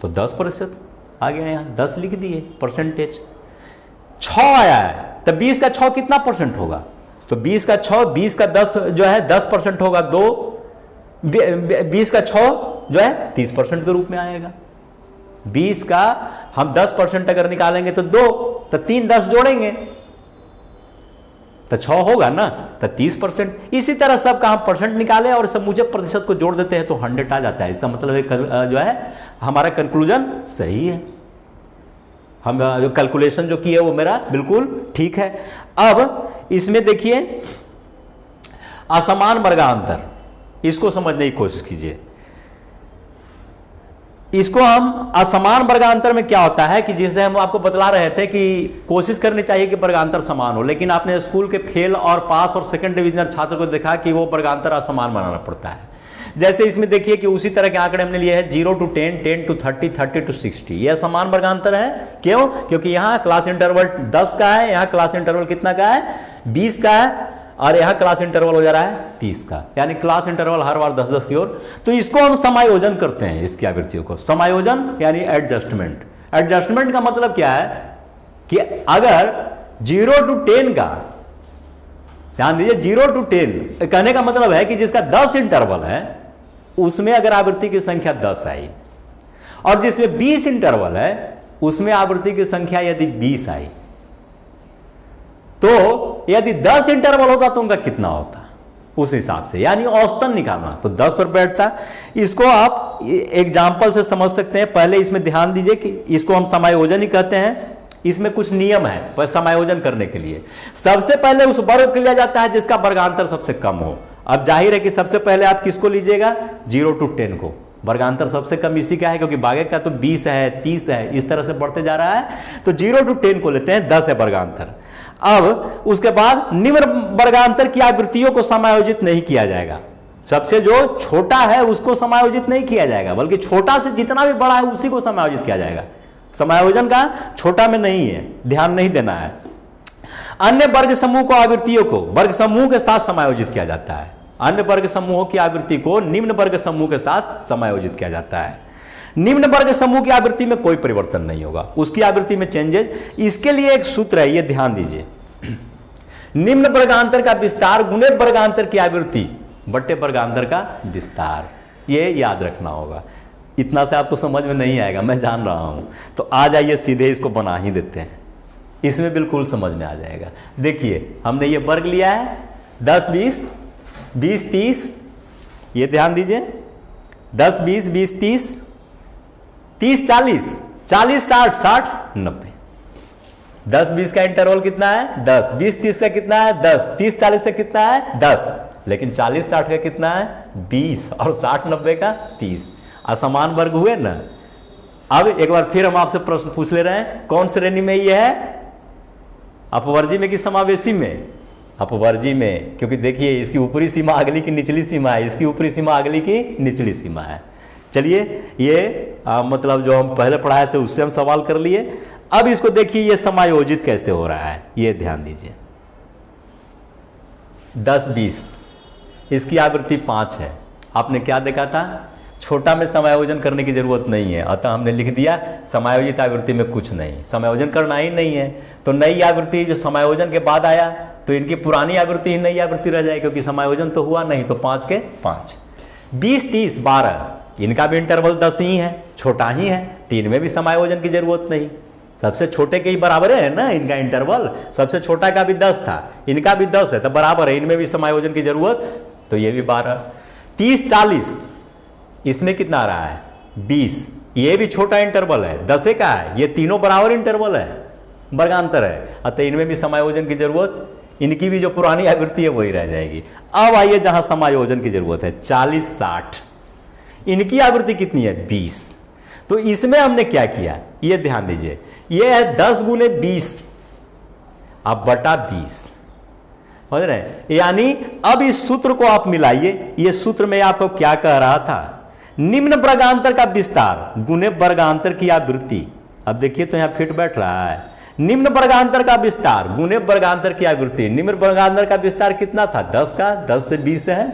तो 10% आ गया, यहां 10 लिख दिए परसेंटेज। 6 आया है, तो 20 का 6 कितना परसेंट होगा, तो 20 का 6, 20 का 10 जो है 10% होगा, 2 20 का 6 जो है 30% के रूप में आएगा। 20 का हम 10% अगर निकालेंगे तो 2, तो 3 10 जोड़ेंगे तो 6 होगा ना, तो 30%। इसी तरह सबका हम परसेंट निकाले और समूचे प्रतिशत को जोड़ देते हैं तो 100 आ जाता है। इसका मतलब है जो है हमारा कंक्लूजन सही है, हम जो कैलकुलेशन जो की है वो मेरा बिल्कुल ठीक है। अब इसमें देखिए असमान वर्गांतर, इसको समझने की कोशिश कीजिए। इसको हम असमान वर्गांतर में क्या होता है कि जिसे हम आपको बतला रहे थे कि कोशिश करनी चाहिए कि वर्गांतर समान हो, लेकिन आपने स्कूल के फेल और पास और सेकंड डिविजनल छात्र को देखा कि वो वर्गांतर असमान बनाना पड़ता है। जैसे इसमें देखिए कि उसी तरह के आंकड़े हमने लिए हैं 0 to 10, 10 to 30, 30 to 60, यह समान वर्गांतर है। क्यों? क्योंकि यहाँ क्लास इंटरवल 10 का है, यहाँ क्लास इंटरवल कितना का है, 20 का है, और यहां क्लास इंटरवल हो जा रहा है 30 का, यानी क्लास इंटरवल हर बार 10-10 की ओर। तो इसको हम समायोजन करते हैं, इसकी आवृत्तियों को समायोजन यानी एडजस्टमेंट। एडजस्टमेंट का मतलब क्या है कि अगर 0 to 10 का, ध्यान दीजिए 0 to 10 कहने का मतलब है कि जिसका 10 इंटरवल है उसमें अगर आवृत्ति की संख्या 10 आई, और जिसमें 20 इंटरवल है उसमें आवृत्ति की संख्या यदि 20 आई, तो यदि 10 इंटरवल होता तो उनका कितना होता, उस हिसाब से यानी औसतन निकालना तो 10 पर बैठता। इसको आप एग्जाम्पल से समझ सकते हैं। पहले इसमें ध्यान दीजिए कि इसको हम समायोजन ही कहते हैं। इसमें कुछ नियम है पर समायोजन करने के लिए। सबसे पहले उस वर्ग को लिया जाता है जिसका वर्गांतर सबसे कम हो। अब जाहिर है कि सबसे पहले आप किसको लीजिएगा, 0 to 10 को। वर्गांतर सबसे कम इसी का है क्योंकि बागे का तो 20 है, 30 है, इस तरह से बढ़ते जा रहा है। तो 0 to 10 को लेते हैं, 10 है वर्गांतर। अब उसके बाद निम्न वर्गांतर की आवृत्तियों को समायोजित नहीं किया जाएगा। सबसे जो छोटा है उसको समायोजित नहीं किया जाएगा, बल्कि छोटा से जितना भी बड़ा है उसी को समायोजित किया जाएगा। समायोजन का छोटा में नहीं है, ध्यान नहीं देना है। अन्य वर्ग समूह को आवृत्तियों को वर्ग समूह के साथ समायोजित किया जाता है। अन्य वर्ग समूहों की आवृत्ति को निम्न वर्ग समूह के साथ समायोजित किया जाता है। निम्न वर्ग समूह की आवृत्ति में कोई परिवर्तन नहीं होगा, उसकी आवृत्ति में चेंजेस। इसके लिए एक सूत्र है, यह ध्यान दीजिए, निम्न वर्गांतर का विस्तार गुणे वर्गांतर की आवृत्ति बट्टे वर्गांतर का विस्तार, ये याद रखना होगा। इतना से आपको समझ में नहीं आएगा, मैं जान रहा हूं। तो आ जाइए सीधे इसको बना ही देते हैं, इसमें बिल्कुल समझ में आ जाएगा। देखिए हमने ये वर्ग लिया है 10 20 20 30, ये ध्यान दीजिए 10 20 20 30 30 40 40 60 60 90। 10 20 का इंटरवल कितना है 10, 20 30 का कितना है 10, 30 40 का कितना है 10, लेकिन 40 60 का कितना है 20 और 60 90 का 30। असमान वर्ग हुए ना। अब एक बार फिर हम आपसे प्रश्न पूछ ले रहे हैं, कौन श्रेणी में ये है? अपवर्जी में कि समावेशी में? अपवर्जी में, क्योंकि देखिए इसकी ऊपरी सीमा अगली की निचली सीमा है, इसकी ऊपरी सीमा अगली की निचली सीमा है। चलिए ये मतलब जो हम पहले पढ़ाए थे उससे हम सवाल कर लिए। अब इसको देखिए ये समायोजित कैसे हो रहा है, ये ध्यान दीजिए। 10 20 इसकी आवृत्ति 5 है। आपने क्या देखा था? छोटा में समायोजन करने की जरूरत नहीं है, अतः हमने लिख दिया समायोजित आवृत्ति में कुछ नहीं, समायोजन करना ही नहीं है। तो नई आवृत्ति जो समायोजन के बाद आया तो इनकी पुरानी आवृत्ति ही नई आवृत्ति रह जाएगी, क्योंकि समायोजन तो हुआ नहीं। तो 5 के 5। 20 30 12 इनका भी इंटरवल 10 ही है, छोटा ही है। 3 में भी समायोजन की जरूरत नहीं, सबसे छोटे के ही बराबर है ना इनका इंटरवल। सबसे छोटा का भी 10 था, इनका भी 10 है, तो बराबर है, इनमें भी समायोजन की जरूरत। तो ये भी 12। 30 40 इसमें कितना आ रहा है? 20। ये भी छोटा इंटरवल है, 10 का है, ये तीनों बराबर इंटरवल है, वर्गांतर है, अतः इनमें भी समायोजन की जरूरत, इनकी भी जो पुरानी आवृत्ति है वही रह जाएगी। अब आइए जहां समायोजन की जरूरत है, 40 60 इनकी आवृत्ति कितनी है? 20। तो इसमें हमने क्या किया ये ध्यान दीजिए, ये है 10 गुने 20 अब बटा 20, समझ रहे हैं? यानी अब इस सूत्र को आप मिलाइए। ये सूत्र में आपको क्या कह रहा था? निम्न वर्गांतर का विस्तार गुने वर्गांतर की आवृत्ति। अब देखिए तो यहां फिट बैठ रहा है, निम्न वर्गांतर का विस्तार गुने वर्गांतर की आवृत्ति। निम्न वर्गांतर का विस्तार कितना था? 10 का, 10 से 20 है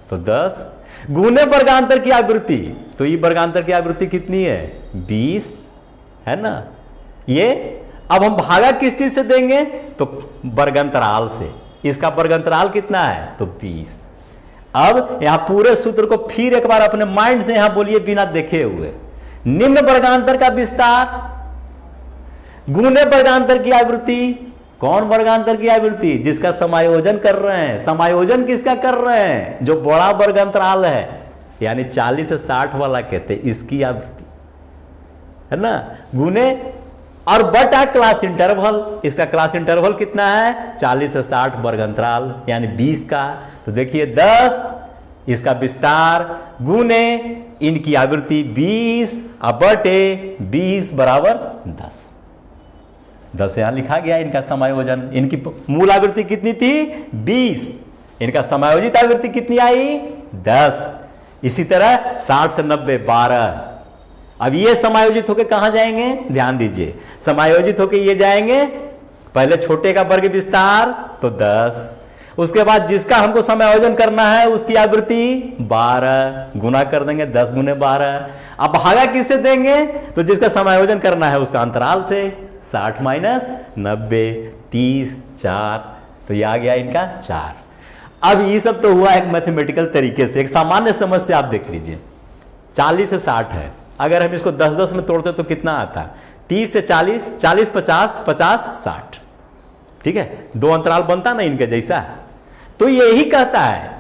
तो 10 गुने वर्गांतर की आवृत्ति। तो ये वर्गांतर की आवृत्ति कितनी है? 20 है ना। ये अब हम भागा किस चीज से देंगे? तो वर्गांतराल से। इसका वर्गांतराल कितना है? तो 20। अब यहां पूरे सूत्र को फिर एक बार अपने माइंड से यहां बोलिए बिना देखे हुए, निम्न वर्गांतर का विस्तार गुने वर्गांतर की आवृत्ति। कौन वर्गांतर की आवृत्ति? जिसका समायोजन कर रहे हैं। समायोजन किसका कर रहे हैं? जो बड़ा वर्गांतराल है, यानी 40 से 60 वाला कहते हैं, इसकी आवृत्ति है ना, गुने और बटा क्लास इंटरवल। इसका क्लास इंटरवल कितना है? 40 से 60 वर्गांतराल यानी 20 का। तो देखिए 10 इसका विस्तार गुने इनकी आवृत्ति 20 अब बटे 20 बराबर 10। 10 यहां लिखा गया इनका समायोजन। इनकी मूल आवृत्ति कितनी थी? 20। इनका समायोजित आवृत्ति कितनी आई? 10। इसी तरह 60 से 90 12। अब ये समायोजित होकर कहां जाएंगे? ध्यान दीजिए, समायोजित होकर ये जाएंगे पहले छोटे का वर्ग विस्तार तो 10, उसके बाद जिसका हमको समायोजन करना है उसकी आवृत्ति 12, गुना कर देंगे 10 गुने 12। अब भागा किससे देंगे? तो जिसका समायोजन करना है उसका अंतराल से। 60 माइनस 90 30 4, तो ये आ गया इनका 4। अब ये सब तो हुआ एक मैथमेटिकल तरीके से, एक सामान्य समझ से आप देख लीजिए। 40 से 60 है, अगर हम इसको 10-10 में तोड़ते तो कितना आता? 30 से 40 40 50 50 60, ठीक है, दो अंतराल बनता ना इनके जैसा। तो यही कहता है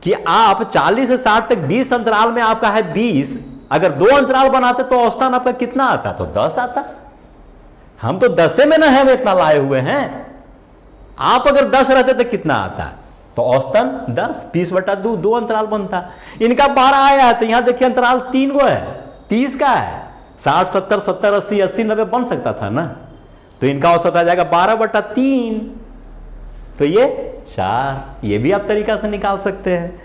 कि आप 40 से 60 तक 20 अंतराल में आपका है 20, अगर दो अंतराल बनाते तो औसतन आपका कितना आता? तो 10 आता। हम तो 10 में ना है, हम इतना लाए हुए हैं। आप अगर 10 रहते तो कितना आता? तो औसतन 10, 20 बटा 2, दो अंतराल बनता। इनका 12 आया है तो यहां देखिए अंतराल 3 गो है, 30 का है। 60 70 70 80 80 90 बन सकता था ना, तो इनका औसत आ जाएगा 12 बटा 3, तो ये 4। ये भी आप तरीका से निकाल सकते हैं।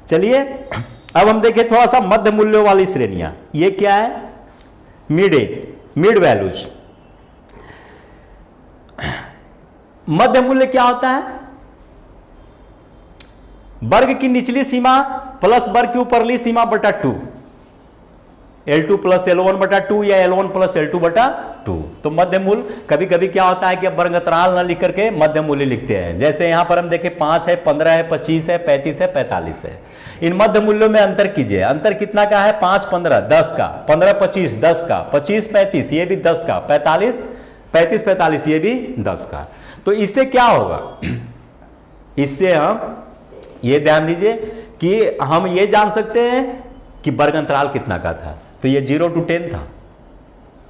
चलिए अब हम देखें थोड़ा सा मध्य मूल्यों वाली श्रेणियां। ये क्या है? Mid age, mid values. मध्य मूल्य क्या होता है? वर्ग की निचली सीमा प्लस वर्ग की ऊपरली सीमा बटा 2, L2 प्लस L1 बटा 2 या L1 प्लस L2 बटा 2। तो मध्य मूल्य कभी कभी क्या होता है कि अब वर्गांतराल ना लिख करके मध्य मूल्य लिखते हैं। जैसे यहां पर हम देखें 5 है, 15 है, 25 है, 35 है, 45 है। इन मध्य मूल्यों में अंतर कीजिए। अंतर कितना का है? 5 15 10 का, 15 25 10 का, 25 35 ये भी 10 का, 45 35 45 ये भी 10 का। तो इससे क्या होगा? इससे हम ये ध्यान दीजिए कि हम ये जान सकते हैं कि वर्ग अंतराल कितना का था। तो ये 0 to 10 था,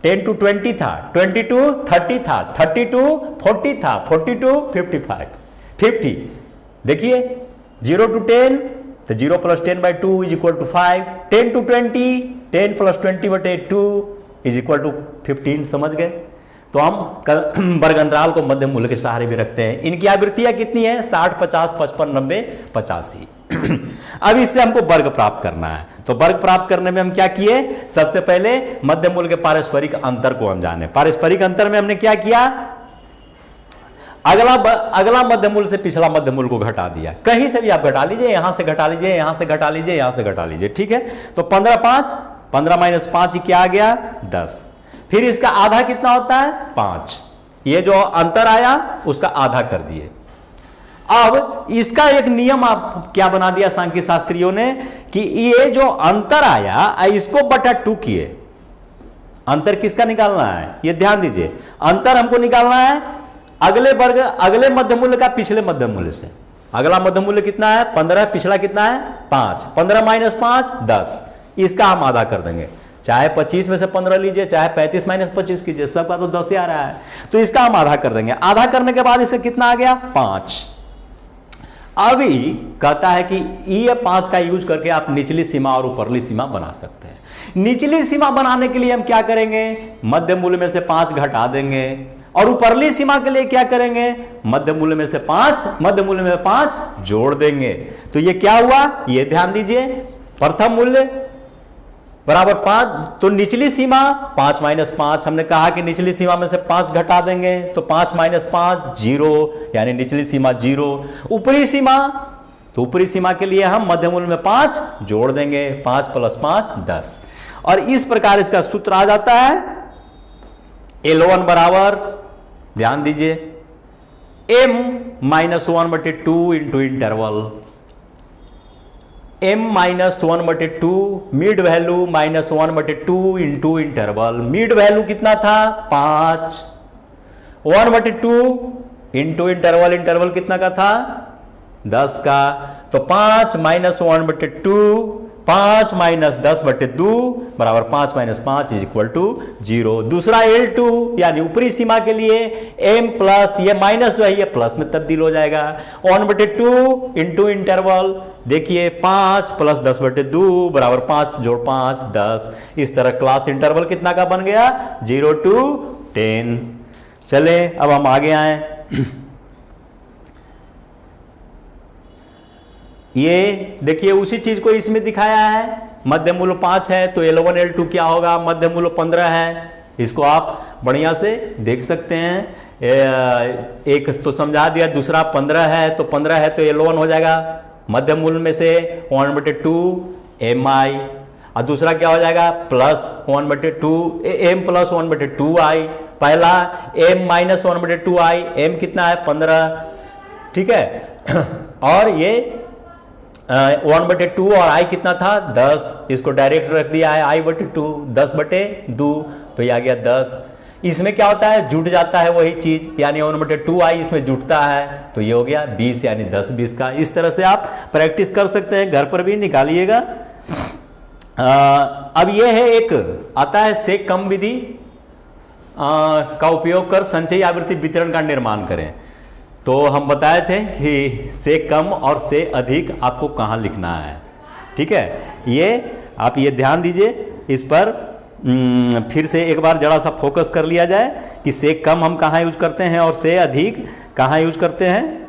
10 to 20 था, 20 to 30 था, 30 to 40 था, 40 to 55 50। देखिए 0 to 10 तो 0 plus 10 by 2 is equal to 5, 10 to 20 10 + 20/2 = 15, समझ गए। तो हम वर्ग अंतराल को मध्य मूल्य के सहारे भी रखते हैं। इनकी आवृत्तियां कितनी है? 60, 50, 55, 90, 85। अब इससे हमको वर्ग प्राप्त करना है। तो वर्ग प्राप्त करने में हम क्या किए? सबसे पहले मध्य मूल्य के पारस्परिक अंतर को हम जाने। पारस्परिक अंतर में हमने क्या किया? अगला मध्य मूल्य से पिछला मध्य मूल्य को घटा दिया। कहीं से भी आप घटा लीजिए, यहां से घटा लीजिए, यहां से घटा लीजिए, यहां से घटा लीजिए, ठीक है। तो 15, 5, 15 - 5 क्या आ गया? 10। फिर इसका आधा कितना होता है? 5। ये जो अंतर आया उसका आधा कर दिए। अब इसका एक नियम आप क्या बना दिया सांख्यिकी शास्त्रियों ने कि ये जो अंतर आया इसको बटा 2 किए। अंतर किसका निकालना है? ये ध्यान दीजिए, अंतर हमको निकालना है अगले मध्य मूल्य का पिछले मध्य मूल्य से। अगला मध्य मूल्य कितना है? 15, पिछला कितना है? 5। 15 - 5 10। इसका हम आधा कर देंगे। चाहे 25 में से 15 लीजिए, चाहे 35 - 25 कीजिए, सबका तो 10 ही आ रहा है। तो इसका हम आधा कर देंगे। आधा करने के बाद इससे कितना आ गया? 5। अभी कहता है कि ये 5 का यूज करके आप निचली सीमा और ऊपरली सीमा बना सकते हैं। निचली सीमा बनाने के लिए हम क्या करेंगे? मध्य मूल्य में से 5 घटा देंगे। और ऊपरली सीमा के लिए क्या करेंगे? मध्य मूल्य में से 5 जोड़ देंगे। तो ये क्या हुआ? ये ध्यान दीजिए, प्रथम मूल्य बराबर 5। तो निचली सीमा 5 - 5, हमने कहा कि निचली सीमा में से 5 घटा देंगे। तो 5 - 5 0, यानी निचली सीमा 0। ऊपरी सीमा, तो ऊपरी सीमा के लिए हम मध्य मूल्य में 5 जोड़ देंगे। 5 + 5 10। और इस प्रकार इसका सूत्र आ जाता है L1 बराबर, ध्यान दीजिए, m - 1/2 into interval. m - 1/2 mid value -1/2 into interval. Mid value कितना था? 5। 1/2 इंटू इंटरवल, इंटरवल कितना का था? 10 का। तो 5 - 1/2, 5 - 10/2 बराबर 5 - 5 = 0। दूसरा L2 यानी ऊपरी सीमा के लिए m प्लस, ये माइनस जो है ये प्लस में तब्दील हो जाएगा। 1/2 इंटू इंटरवल, देखिए 5 + 10/2 बराबर 5 + 5 10। इस तरह क्लास इंटरवल कितना का बन गया? 0 to 10। चले अब हम आगे आए। ये देखिए उसी चीज को इसमें दिखाया है। मध्य मूल्य 5 है तो L1 L2 क्या होगा? मध्य मूल्य 15 है। इसको आप बढ़िया से देख सकते हैं। एक तो समझा दिया, दूसरा 15 है तो 15 है तो L1 हो जाएगा मध्य मूल्य में से 1/2 mi, और दूसरा क्या हो जाएगा? Plus 1/2 m + 1/2i। पहला m - 1/2i, m कितना है? 15, ठीक है। और ये 1/2 और i कितना था? 10। इसको डायरेक्ट रख दिया है i/2, 10/2, तो ये आ गया 10। इसमें क्या होता है? जुट जाता है वही चीज, यानी 1/2i इसमें जुटता है तो ये हो गया 20, यानी 10 20 का। इस तरह से आप प्रैक्टिस कर सकते हैं, घर पर भी निकालिएगा। अब ये है एक आता है से कम विधि का उपयोग कर संचयी आवृत्ति वितरण का निर्माण करें। तो हम बताए थे कि से कम और से अधिक आपको कहाँ लिखना है, ठीक है। ये आप ये ध्यान दीजिए, इस पर फिर से एक बार जरा सा फोकस कर लिया जाए कि से कम हम कहाँ यूज करते हैं और से अधिक कहाँ यूज करते हैं।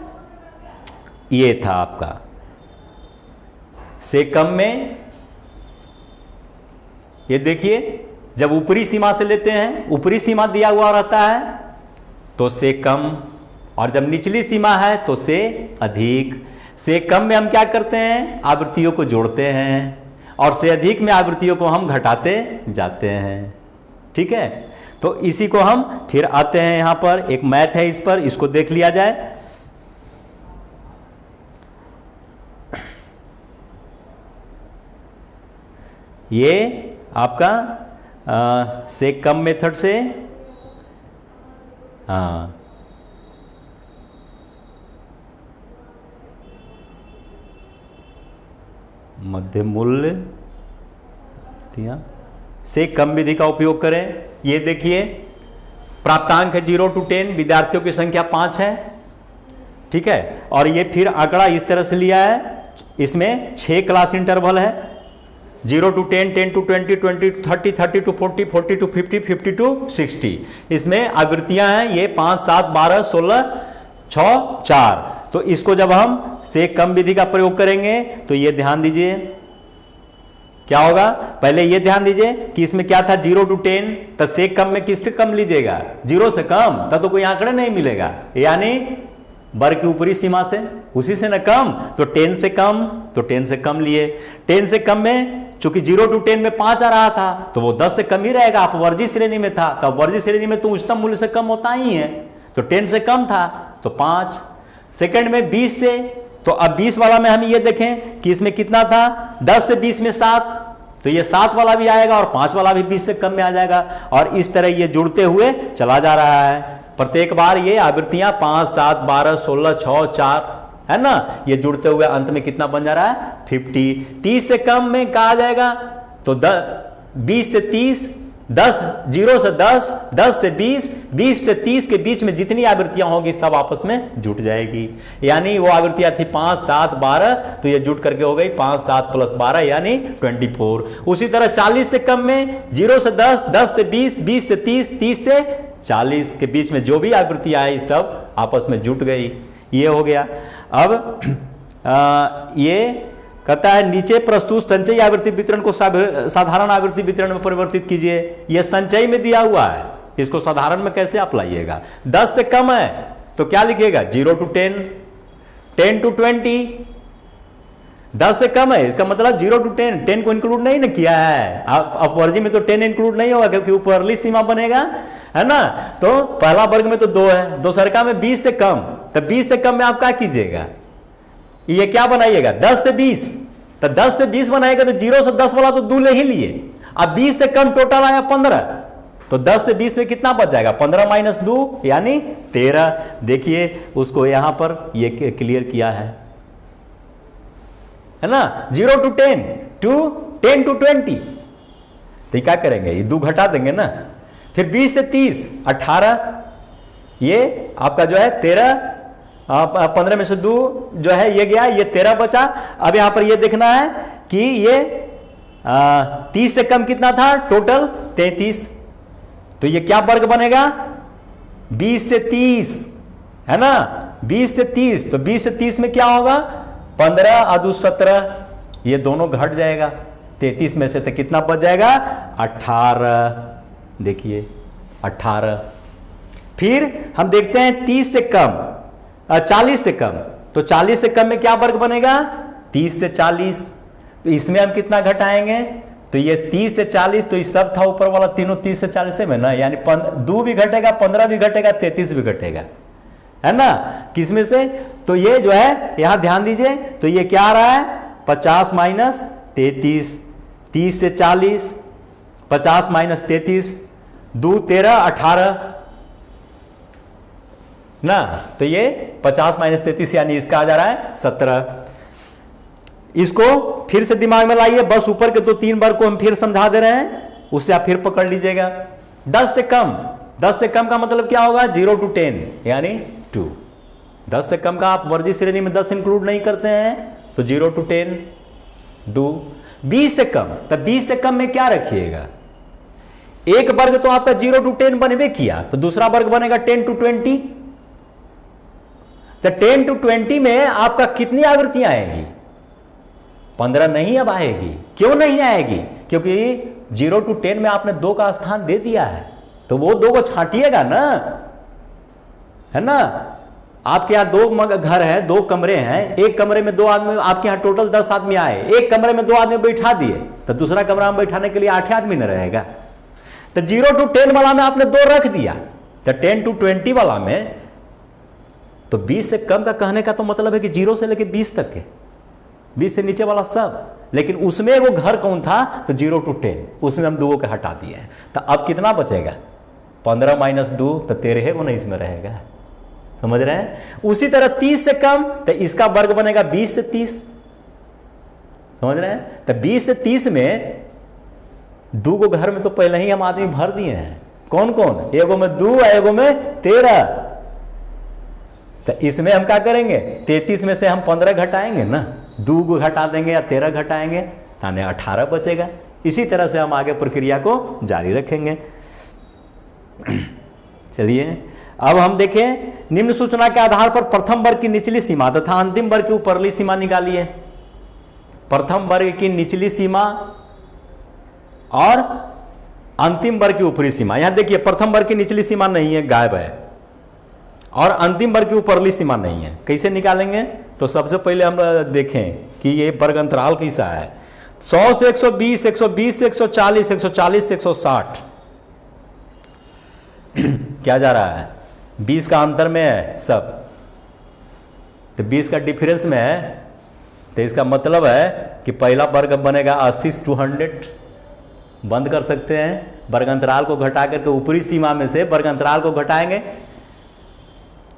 ये था आपका से कम में, ये देखिए जब ऊपरी सीमा से लेते हैं, ऊपरी सीमा दिया हुआ रहता है तो से कम, और जब निचली सीमा है तो से अधिक। से कम में हम क्या करते हैं? आवृत्तियों को जोड़ते हैं, और से अधिक में आवृत्तियों को हम घटाते जाते हैं, ठीक है। तो इसी को हम फिर आते हैं यहां पर एक मैथ है, इस पर इसको देख लिया जाए। ये आपका से कम मेथड से, हाँ, मध्य मूल्य से कम विधि का उपयोग करें। ये देखिए प्राप्तांक है 0 to 10, विद्यार्थियों की संख्या 5 है, ठीक है। और ये फिर आंकड़ा इस तरह से लिया है, इसमें 6 क्लास इंटरवल है, 0 to 10, 10 to 20, 20 to 30, 30 to 40, 40 to 50, 50 to 60। इसमें आवृत्तियां हैं ये 5, 7, 12, 16, 6, 4। तो इसको जब हम से कम विधि का प्रयोग करेंगे तो ये ध्यान दीजिए क्या होगा। पहले ये ध्यान दीजिए कि इसमें क्या था 0 to 10, तो से कम में किससे कम लीजिएगा, 0 से कम, तब तो कोई आंकड़ा नहीं मिलेगा, यानी वर्ग की ऊपरी सीमा से, उसी से न कम, तो 10 से कम, तो 10 से कम लिए। 10 से कम में चूंकि 0 to 10 में 5 आ रहा था तो वो 10 से कम ही रहेगा, आप वर्जित श्रेणी में था, तो वर्जित श्रेणी में तो उच्चतम मूल्य से कम होता ही है, तो 10 से कम था तो 5। सेकंड में 20 से, तो अब 20 वाला में हम ये देखें कि इसमें कितना था, 10 से 20 में 7, तो ये 7 वाला भी आएगा और 5 वाला भी 20 से कम में आ जाएगा, और इस तरह ये जुड़ते हुए चला जा रहा है। प्रत्येक बार ये आवृत्तियां 5, 7, 12, 16, 6, 4 है ना, ये जुड़ते हुए अंत में कितना बन जा रहा है 50। 30 से कम में कहा जाएगा तो 20 से 30, 10, 0 से 10, 10 से 20, 20 से 30 के बीच में जितनी आवृत्तियां होंगी सब आपस में जुट जाएगी, यानी वो आवृत्तियां थी 5, 7, 12, तो ये जुट करके हो गई 5, 7 + 12 यानी 24। उसी तरह 40 से कम में 0 से 10, 10 से 20, 20 से 30, 30 से 40 के बीच में जो भी आवृत्तियां आई सब आपस में जुट गई, ये हो गया। अब ये कहता है नीचे प्रस्तुत संचयी आवृत्ति वितरण को साधारण आवृत्ति वितरण में परिवर्तित कीजिए। यह संचयी में दिया हुआ है, इसको साधारण में कैसे आप लाइएगा। 10 से कम है तो क्या लिखिएगा 0 to 10, 10 to 20। 10 से कम है इसका मतलब 0 to 10, 10 को इंक्लूड नहीं ना किया है, आप वर्जी में तो 10 इंक्लूड नहीं होगा क्योंकि ऊपरली सीमा बनेगा, है ना। तो पहला वर्ग में तो 2 है, दूसरका में 20 से कम, तो 20 से कम में आप क्या कीजिएगा, ये क्या बनाइएगा 10 से 20, तो 10 से 20 बनाएगा तो 0 से 10 वाला तो 2 ले ही लिए। अब 20 से कम टोटल आया 15, तो 10 से 20 में कितना बच जाएगा 15 - 2 यानी 13। देखिए उसको यहां पर ये क्लियर किया है ना, 0 to 10 to 10 to 20, तो क्या करेंगे ये 2 घटा देंगे ना। फिर 20 से 30 18, ये आपका जो है 13, 15 में से 2 जो है ये गया, ये 13 बचा। अब यहां पर ये देखना है कि ये 30 से कम कितना था टोटल 33, तो ये क्या वर्ग बनेगा 20 से 30, है ना, 20 से 30, तो 20 से 30 में क्या होगा 15 और 2 17, ये दोनों घट जाएगा, 33 में से तो कितना बच जाएगा 18, देखिए 18। फिर हम देखते हैं 30 से कम 40 से कम, तो 40 से कम में क्या वर्ग बनेगा 30 से 40, तो इसमें हम कितना घटाएंगे, तो ये 30 से 40, तो इस सब था ऊपर वाला तीनों 30 से 40 में ना, यानी 2 भी घटेगा, 15 भी घटेगा, 33 भी घटेगा, है ना, किसमें से, तो ये जो है यहां ध्यान दीजिए, तो ये क्या आ रहा है 50 - 33, 30 से 40, 50 - 33, 2 13 18 ना, तो ये 50 - 33 यानी इसका आ जा रहा है 17। इसको फिर से दिमाग में लाइए, बस ऊपर के 2-3 वर्ग को हम फिर समझा दे रहे हैं, उससे आप फिर पकड़ लीजिएगा। 10 से कम, 10 से कम का मतलब क्या होगा 0 to 10 यानी 2। 10 से कम का आप वर्जित श्रेणी में 10 इंक्लूड नहीं करते हैं, तो 0 to 10 2। 20 से कम, तब 20 से कम में क्या रखिएगा, एक वर्ग तो आपका 0 to 10 बनवे किया, तो दूसरा वर्ग बनेगा 10 to 20, तो 10 to 20 में आपका कितनी आवृत्तियां आएगी 15 नहीं अब आएगी। क्यों नहीं आएगी, क्योंकि 0 to 10 में आपने 2 का स्थान दे दिया है, तो वो 2 को छांटिएगा ना, है ना। आपके यहाँ 2 घर हैं, 2 कमरे हैं, एक कमरे में 2 आदमी, आपके यहाँ टोटल 10 आदमी आए, एक कमरे में 2 आदमी बैठा दिए, तो दूसरा कमरा में बैठाने के लिए 8 आदमी न रहेगा। तो 0 to 10 वाला में आपने 2 रख दिया, तो 10 to 20 वाला में तो 20 से कम का कहने का तो मतलब है कि 0 से लेके 20 तक के, 20 से नीचे वाला सब, लेकिन उसमें वो घर कौन था, तो 0 to 10, उसमें हम 2 के हटा दिए हैं, तो अब कितना बचेगा 15 - 2, तो 13 19 में रहेगा, समझ रहे हैं। उसी तरह 30 से कम, तो इसका वर्ग बनेगा 20 से 30, समझ रहे हैं। तो 20 से 30 में 2 को घर में तो पहले ही हम आदमी भर दिए हैं, कौन कौन, एगो में 2 एगो में 13, तो इसमें हम क्या करेंगे 33 में से हम 15 घटाएंगे ना, 2 को घटा देंगे या 13 घटाएंगे, यानी 18 बचेगा। इसी तरह से हम आगे प्रक्रिया को जारी रखेंगे। चलिए अब हम देखें, निम्न सूचना के आधार पर प्रथम वर्ग की निचली सीमा तथा अंतिम वर्ग की ऊपरली सीमा निकालिए। प्रथम वर्ग की निचली सीमा और अंतिम वर्ग की ऊपरी सीमा। यहां देखिए प्रथम वर्ग की निचली सीमा नहीं है, गायब है, और अंतिम वर्ग की ऊपरली सीमा नहीं है। कैसे निकालेंगे? तो सबसे पहले हम देखें कि ये वर्ग अंतराल कैसा है। 100 से 120, 120 से 140, 140 से 160 क्या जा रहा है? 20 का अंतर में है सब, तो 20 का डिफरेंस में है, तो इसका मतलब है कि पहला वर्ग बनेगा 80 से 200। बंद कर सकते हैं, वर्ग अंतराल को घटा करके ऊपरी सीमा में से वर्ग अंतराल को घटाएंगे।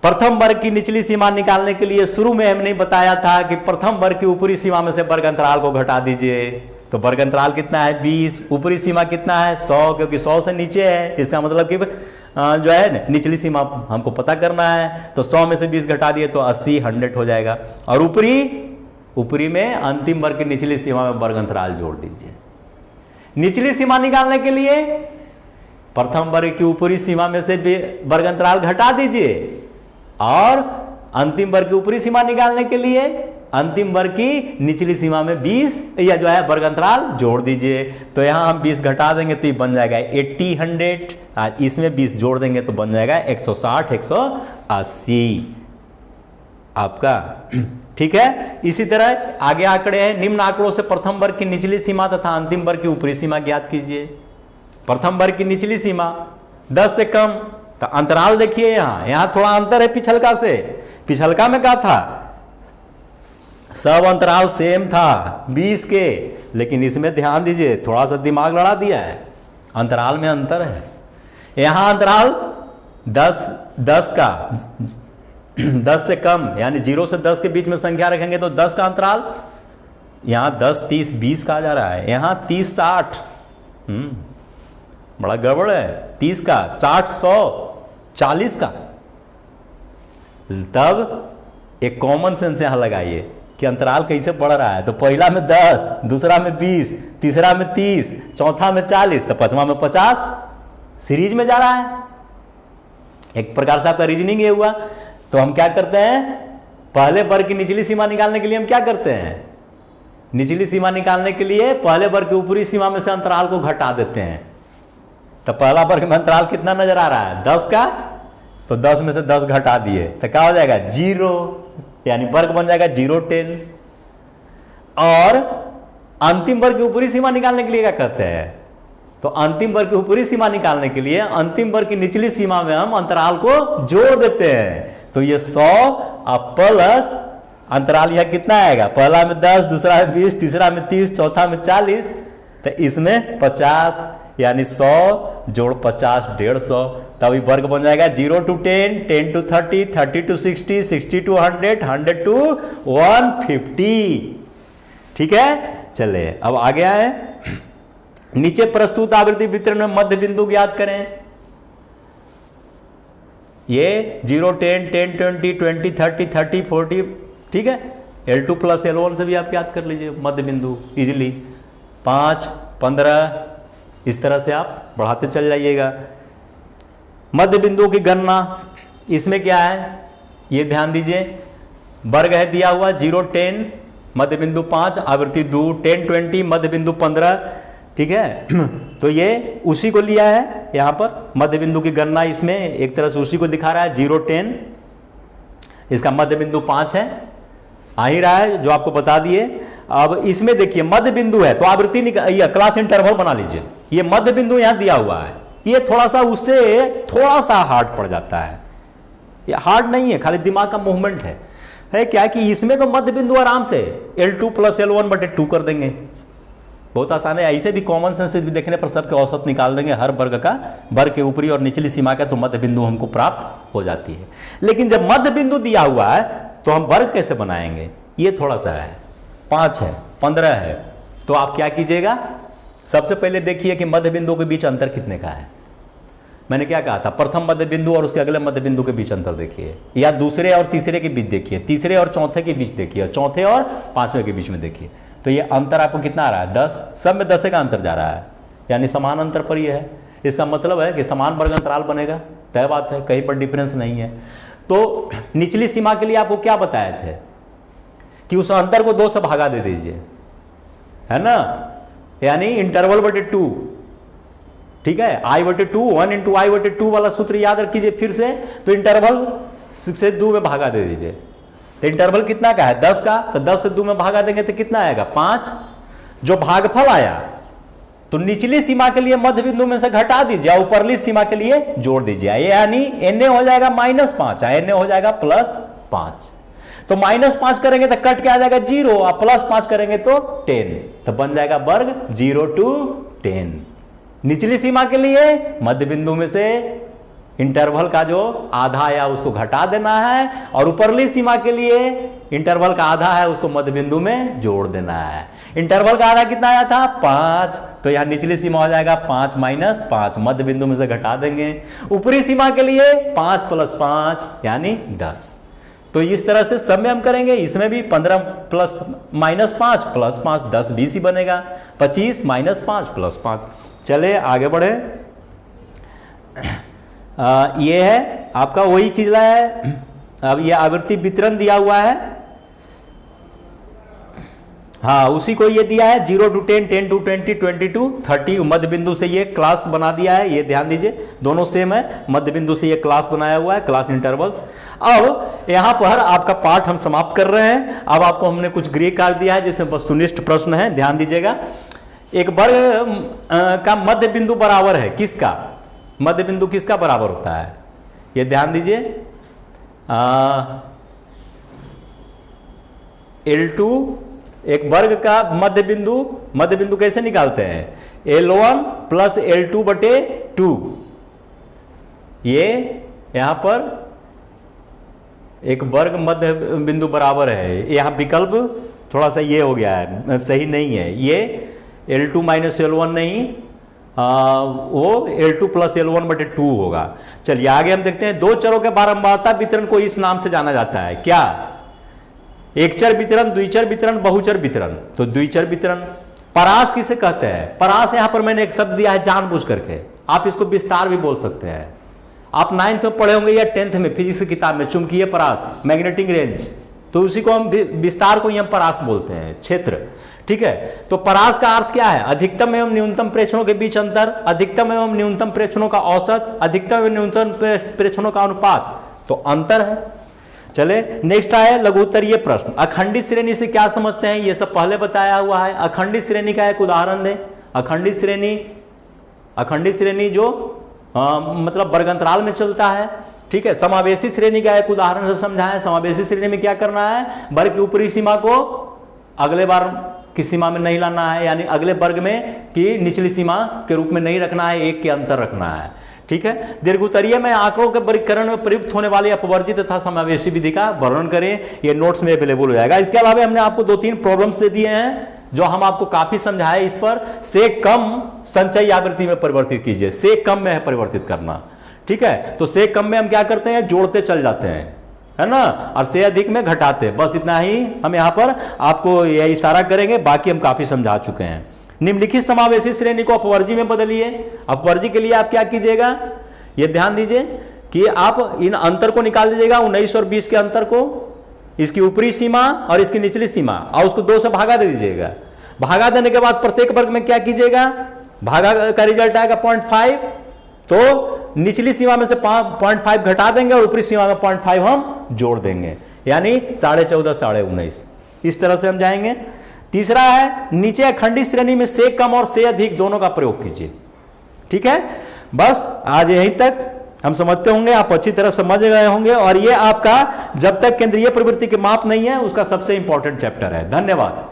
प्रथम वर्ग की निचली सीमा निकालने के लिए शुरू में हमने बताया था कि प्रथम वर्ग की ऊपरी सीमा में से वर्ग अंतराल को घटा दीजिए। तो वर्ग अंतराल कितना है? 20। ऊपरी सीमा कितना है? 100, क्योंकि 100 से नीचे है। इसका मतलब कि जो है निचली सीमा हमको पता करना है, तो 100 में से 20 घटा दिए तो 80, 100 हो जाएगा। और ऊपरी में अंतिम वर्ग की निचली सीमा में वर्ग अंतराल जोड़ दीजिए। निचली सीमा निकालने के लिए प्रथम वर्ग की ऊपरी सीमा में से वर्ग अंतराल घटा दीजिए, और अंतिम वर्ग की ऊपरी सीमा निकालने के लिए अंतिम वर्ग की निचली सीमा में 20 या जो है वर्ग अंतराल जोड़ दीजिए। तो यहां हम 20 घटा देंगे तो ये बन जाएगा 80, 100, और इसमें 20 जोड़ देंगे तो बन जाएगा 160, 180 आपका। ठीक है, इसी तरह आगे आंकड़े हैं। निम्न आंकड़ों से प्रथम वर्ग की निचली सीमा तथा अंतिम वर्ग की ऊपरी सीमा ज्ञात कीजिए। प्रथम वर्ग की निचली सीमा 10 से कम, तो अंतराल देखिए, यहां थोड़ा अंतर है पिछलका से। पिछलका में क्या था? सब अंतराल सेम था 20 के, लेकिन इसमें ध्यान दीजिए, थोड़ा सा दिमाग लड़ा दिया है, अंतराल में अंतर है। यहां अंतराल 10 का 10 से कम, यानी 0 से 10 के बीच में संख्या रखेंगे तो 10 का अंतराल। यहां 10, 30, 20 कहा जा रहा है, यहां 30, 60। बड़ा गड़बड़ है। 30 का, 60, 100, 40 का। तब एक कॉमन सेंस यहां लगाइए कि अंतराल कैसे बढ़ रहा है। तो पहला में 10, दूसरा में 20, तीसरा में 30, चौथा में 40, तो पांचवा में 50 सीरीज में जा रहा है। एक प्रकार से आपका रीजनिंग ये हुआ। तो हम क्या करते हैं? पहले वर्ग की निचली सीमा निकालने के लिए हम क्या करते हैं? निचली सीमा निकालने के लिए पहले वर्ग की ऊपरी सीमा में से अंतराल को घटा देते हैं। तो पहला वर्ग में अंतराल कितना नजर आ रहा है? 10 का, तो 10 में से 10 घटा दिए तो क्या हो जाएगा? 0, यानी वर्ग बन जाएगा 0, 10। और अंतिम वर्ग की ऊपरी सीमा निकालने के लिए क्या करते हैं? तो अंतिम वर्ग की ऊपरी सीमा निकालने के लिए अंतिम वर्ग की निचली सीमा में हम अंतराल को जोड़ देते हैं। तो ये 100 प्लस अंतराल यह कितना आएगा? पहला में 10, दूसरा में 20, तीसरा में 30, चौथा में 40, तो इसमें 50, यानी 100 जोड़ 50, 150। तभी वर्ग बन जाएगा 0 to 10, 10 to 30, 30 to 60, 60 to 100, 100 to 150। ठीक है, चले अब आगे आए। नीचे प्रस्तुत आवृत्ति वितरण में मध्य बिंदु ज्ञात करें। ये 0, 10, 10, 20, 20, 30, 30, 40। ठीक है, L2 प्लस L1 से भी आप याद कर लीजिए मध्य बिंदु इजिली। 5, 15, इस तरह से आप बढ़ाते चल जाइएगा। मध्य बिंदुओं की गणना इसमें क्या है ये ध्यान दीजिए। वर्ग है दिया हुआ 0, 10, मध्य बिंदु 5, आवृत्ति 2, 10, 20, मध्य बिंदु 15। ठीक है, तो ये उसी को लिया है यहां पर मध्य बिंदु की गणना। इसमें एक तरह से उसी को दिखा रहा है। 0, 10, इसका मध्य बिंदु 5 है, आ ही रहा है जो आपको बता दिए। अब इसमें देखिए मध्य बिंदु है तो आवृत्ति क्लास इंटरवल बना लीजिए। ये मध्य बिंदु यहां दिया हुआ है, ये थोड़ा सा उससे थोड़ा सा हार्ड पड़ जाता है। ये हार्ड नहीं है, खाली दिमाग का मूवमेंट है क्या कि इसमें तो मध्य बिंदु आराम से L2 प्लस L1/2 कर देंगे। बहुत आसान है। ऐसे भी कॉमन सेंस भी देखने पर सबके औसत निकाल देंगे हर वर्ग का, वर्ग के ऊपरी और निचली सीमा का, तो मध्य बिंदु हमको प्राप्त हो जाती है। लेकिन जब मध्य बिंदु दिया हुआ है तो हम वर्ग कैसे बनाएंगे? ये थोड़ा सा है, 5 है, 15 है, तो आप क्या कीजिएगा? सबसे पहले देखिए कि मध्य बिंदु के बीच अंतर कितने का है। मैंने क्या कहा था? प्रथम मध्य बिंदु और उसके अगले मध्य बिंदु के बीच अंतर देखिए, या दूसरे और तीसरे के बीच देखिए, तीसरे और चौथे के बीच देखिए, चौथे और पांचवें के बीच में देखिए। तो ये अंतर आपको कितना आ रहा है 10, सब में 10 का अंतर जा रहा है, यानी समान अंतर पर ये है। इसका मतलब है कि समान वर्ग अंतराल बनेगा, तय बात है, कहीं पर डिफरेंस नहीं है। तो निचली सीमा के लिए आपको क्या बताए थे कि उस अंतर को 2 से भागा दे दीजिए, है ना, यानी इंटरवल बटे 2, ठीक है, I बटे 2, 1 इंटू आई बटे 2 वाला सूत्र याद रखिए फिर से। तो इंटरवल से 2 में भागा दे दीजिए, तो इंटरवल कितना का है 10 का, तो 10 से 2 में भागा देंगे तो कितना आएगा 5। जो भागफल आया तो निचली सीमा के लिए मध्य बिंदु में से घटा दीजिए, ऊपरली सीमा के लिए जोड़ दीजिए, यानी एन हो जाएगा -5, एन हो जाएगा +5। तो -5 करेंगे तो कट के आ जाएगा 0, और +5 करेंगे तो 10, तो बन जाएगा वर्ग 0 to 10। निचली सीमा के लिए मध्य बिंदु में से इंटरवल का जो आधा आया उसको घटा देना है, और ऊपरली सीमा के लिए इंटरवल का आधा है उसको मध्य बिंदु में जोड़ देना है। इंटरवल का आधा कितना आया था 5, तो यहां निचली सीमा हो जाएगा 5 - 5, मध्य बिंदु में से घटा देंगे। ऊपरी सीमा के लिए 5 + 5 यानी 10। तो इस तरह से सब में हम करेंगे, इसमें भी 15 + -5 + 5 10 20 ही बनेगा, 25 - 5 + 5। चले आगे बढ़े। ये है आपका वही चीज है। अब ये आवृत्ति वितरण दिया हुआ है, हाँ उसी को ये दिया है 0 to 10, 10 to 20, 20 to 30। मध्य बिंदु से ये क्लास बना दिया है, ये ध्यान दीजिए दोनों सेम है, मध्य बिंदु से ये क्लास बनाया हुआ है, क्लास इंटरवल्स। अब यहां पर आपका पाठ हम समाप्त कर रहे हैं। अब आपको हमने कुछ गृह कार्य दिया है जिसमें वस्तुनिष्ठ प्रश्न है, ध्यान दीजिएगा। एक वर्ग का मध्य बिंदु बराबर है किसका, मध्य बिंदु किसका बराबर होता है, ये ध्यान दीजिए। L2 एक वर्ग का मध्य बिंदु कैसे निकालते हैं, L1 + L2 बटे 2। ये यहां पर एक वर्ग मध्य बिंदु बराबर है, यहां विकल्प थोड़ा सा ये हो गया है, सही नहीं है, ये L2 - L1 नहीं, वो L2 + L1 बटे 2 होगा। चलिए आगे हम देखते हैं। दो चरों के बारंबारता वितरण को इस नाम से जाना जाता है, क्या, एक चर वितरण, द्विचर वितरण, बहुचर वितरण। तो द्विचर वितरण। परास किसे कहते हैं, परास यहां पर मैंने एक शब्द दिया है जानबूझ करके, आप इसको विस्तार भी बोल सकते हैं। आप 9th में पढ़े होंगे या 10th में फिजिक्स की किताब में, चुंबकीय परास, मैग्नेटिक रेंज, तो उसी को हम विस्तार को ही हम परास बोलते हैं, क्षेत्र, ठीक है। तो परास का अर्थ क्या है, अधिकतम एवं न्यूनतम प्रेक्षणों के बीच अंतर, अधिकतम एवं न्यूनतम प्रेक्षणों का औसत, अधिकतम एवं न्यूनतम प्रेक्षणों का अनुपात, तो अंतर है। चले नेक्स्ट आए लघुत्तरीय प्रश्न। अखंडित श्रेणी से क्या समझते हैं, ये सब पहले बताया हुआ है। अखंडित श्रेणी का एक उदाहरण दें। अखंडित श्रेणी जो मतलब वर्गांतराल में चलता है, ठीक है। समावेशी श्रेणी का एक उदाहरण से समझाएं। समावेशी श्रेणी में क्या करना है, वर्ग की ऊपरी सीमा को अगले बार की सीमा में नहीं लाना है, यानी अगले वर्ग में की निचली सीमा के रूप में नहीं रखना है, एक के अंतर रखना है, ठीक है। दीर्घोत्तरीय में आंकड़ों के वर्गीकरण में प्रयुक्त होने वाली अपवर्जित तथा समावेशी विधि का वर्णन करें, ये नोट्स में अवेलेबल हो जाएगा। इसके अलावा हमने आपको 2-3 प्रॉब्लम्स दे दिए हैं जो हम आपको काफी समझाए। इस पर से कम संचयी आवृत्ति में परिवर्तित कीजिए, से कम में है परिवर्तित करना, ठीक है। तो से कम में हम क्या करते हैं, जोड़ते चल जाते हैं, है ना, और से अधिक में घटाते। बस इतना ही हम यहां पर आपको यह इशारा करेंगे, बाकी हम काफी समझा चुके हैं। निम्नलिखित समावेशी श्रेणी को अपवर्जी में बदलिए। अपवर्जी के लिए आप क्या कीजिएगा, ये ध्यान दीजिए कि आप इन अंतर को निकाल दीजिएगा, 19 और 20 के अंतर को, इसकी ऊपरी सीमा और इसकी निचली सीमा, और उसको 2 से भागा दे दीजिएगा। भागा देने के बाद प्रत्येक वर्ग में क्या कीजिएगा, भागा का रिजल्ट आएगा 0.5, तो निचली सीमा में से 0.5 घटा देंगे और ऊपरी सीमा में 0.5 हम जोड़ देंगे, यानी 14.5 19.5। इस तरह से हम जाएंगे। तीसरा है नीचे अखंडित श्रेणी में से कम और से अधिक दोनों का प्रयोग कीजिए, ठीक है। बस आज यहीं तक हम समझते होंगे, आप अच्छी तरह समझ गए होंगे, और ये आपका जब तक केंद्रीय प्रवृत्ति के माप नहीं है उसका सबसे इंपॉर्टेंट चैप्टर है। धन्यवाद।